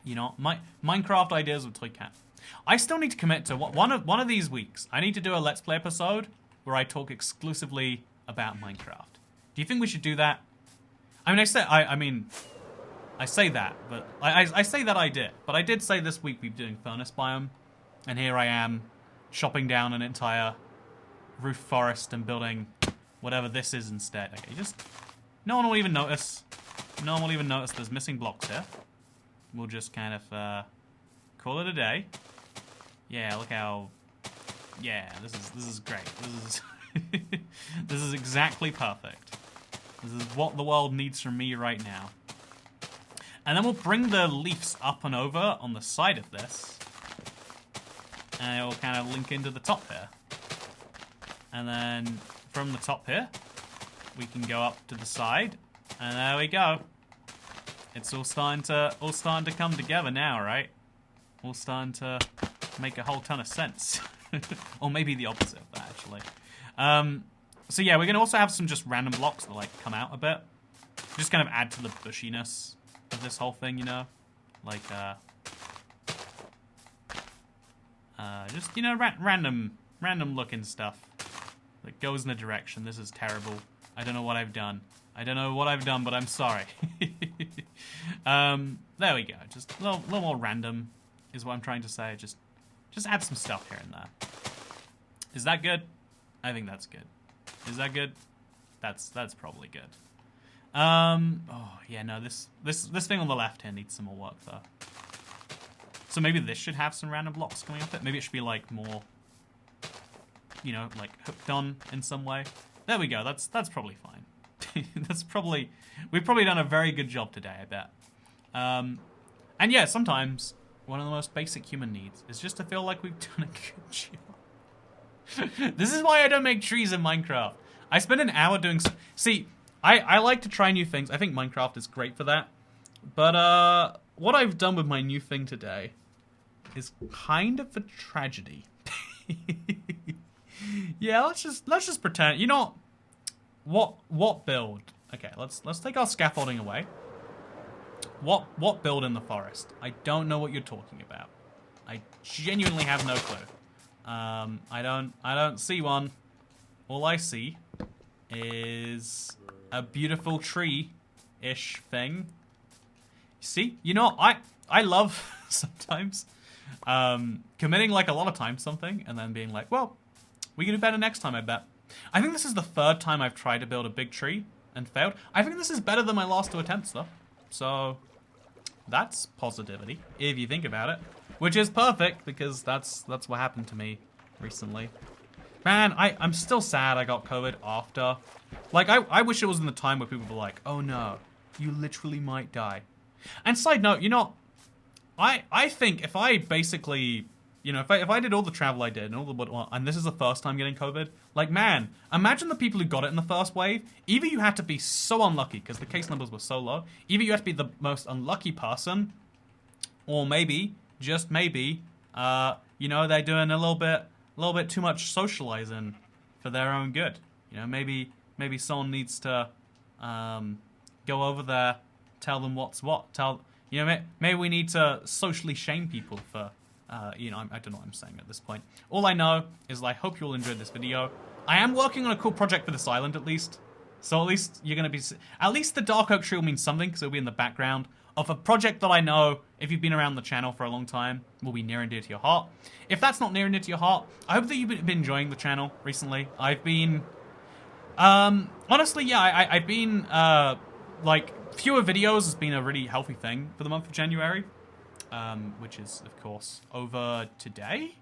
You know, Minecraft ideas with Toycat. I still need to commit to one of these weeks. I need to do a Let's Play episode where I talk exclusively about Minecraft. Do you think we should do that? I mean, I say that, but I say that I did. But I did say this week we'd be doing Furnace Biome, and here I am, chopping down an entire roof forest and building whatever this is instead. Okay, just... No one will even notice. No one will even notice there's missing blocks here. We'll just kind of call it a day. Yeah, look how... Yeah, this is great. This is this is exactly perfect. This is what the world needs from me right now. And then we'll bring the leaves up and over on the side of this. And it will kind of link into the top here. And then from the top here, we can go up to the side. And there we go. It's all starting to come together now, right? All starting to make a whole ton of sense. Or maybe the opposite of that, actually. So yeah, we're going to also have some just random blocks that, like, come out a bit. Just kind of add to the bushiness of this whole thing, you know? Like, just, you know, random looking stuff that goes in a direction. This is terrible. I don't know what I've done. But I'm sorry. There we go. Just a little more random is what I'm trying to say. Just add some stuff here and there. Is that good? I think that's good. Is that good? That's probably good. Oh yeah, no, this thing on the left here needs some more work though. So maybe this should have some random blocks coming off it. Maybe it should be like more, you know, like hooked on in some way. There we go. That's probably fine. We've probably done a very good job today, I bet. And yeah, sometimes one of the most basic human needs is just to feel like we've done a good job. This is why I don't make trees in Minecraft. I spend an hour doing... See, I like to try new things. I think Minecraft is great for that. But what I've done with my new thing today is kind of a tragedy. Yeah, let's just pretend. You know what build? Okay, let's take our scaffolding away. What build in the forest? I don't know what you're talking about. I genuinely have no clue. I don't see one. All I see is a beautiful tree-ish thing. See? You know, I love sometimes committing like a lot of time to something and then being like, well, we can do better next time, I bet. I think this is the third time I've tried to build a big tree and failed. I think this is better than my last 2 attempts, though. So, that's positivity, if you think about it. Which is perfect, because that's what happened to me recently. Man, I'm still sad I got COVID after. Like, I wish it was in the time where people were like, oh no, you literally might die. And side note, you know, I think if I basically, you know, if I did all the travel I did and all the and this is the first time getting COVID, like, man, imagine the people who got it in the first wave. Either you had to be so unlucky because the case numbers were so low. Either you had to be the most unlucky person, or maybe, just maybe, you know, they're doing a little bit too much socializing for their own good. You know, maybe someone needs to go over there, tell them what's what. You know, maybe we need to socially shame people for, you know, I don't know what I'm saying at this point. All I know is I hope you all enjoyed this video. I am working on a cool project for this island, at least. So at least you're going to be... At least the Dark Oak tree will mean something, because it'll be in the background of a project that I know, if you've been around the channel for a long time, will be near and dear to your heart. If that's not near and dear to your heart, I hope that you've been enjoying the channel recently. I've been... honestly, yeah, I've been, like, fewer videos has been a really healthy thing for the month of January. Which is, of course, over today,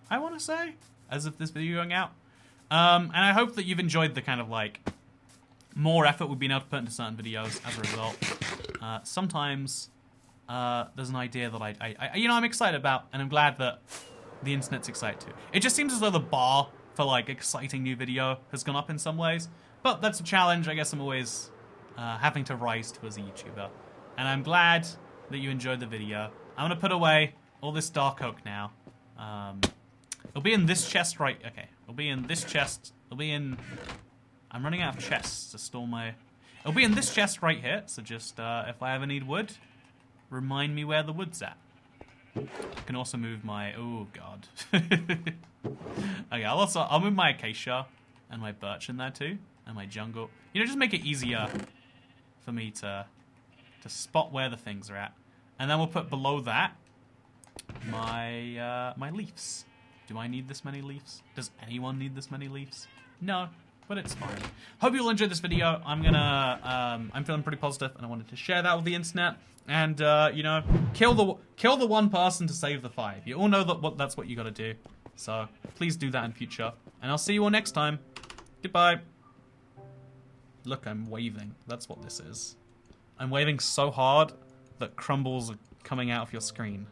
I want to say, as of this video going out. And I hope that you've enjoyed the kind of, like, more effort we've been able to put into certain videos as a result. Sometimes, there's an idea that I'm excited about, and I'm glad that the internet's excited too. It just seems as though the bar for, like, exciting new video has gone up in some ways. But that's a challenge I guess I'm always having to rise to as a YouTuber. And I'm glad that you enjoyed the video. I'm gonna put away all this Dark Oak now. It'll be in this chest right... Okay, it'll be in this chest. It'll be in... I'm running out of chests to store my... It'll be in this chest right here, so just, if I ever need wood, remind me where the wood's at. I can also move my... Oh, God. Okay, I'll move my acacia and my birch in there too, and my jungle. You know, just make it easier for me to spot where the things are at. And then we'll put below that my my leaves. Do I need this many leaves? Does anyone need this many leaves? No, but it's fine. Hope you all enjoyed this video. I'm feeling pretty positive, and I wanted to share that with the internet. And you know, kill the one person to save the 5. You all know that's what you got to do. So please do that in future. And I'll see you all next time. Goodbye. Look, I'm waving. That's what this is. I'm waving so hard that crumbles are coming out of your screen.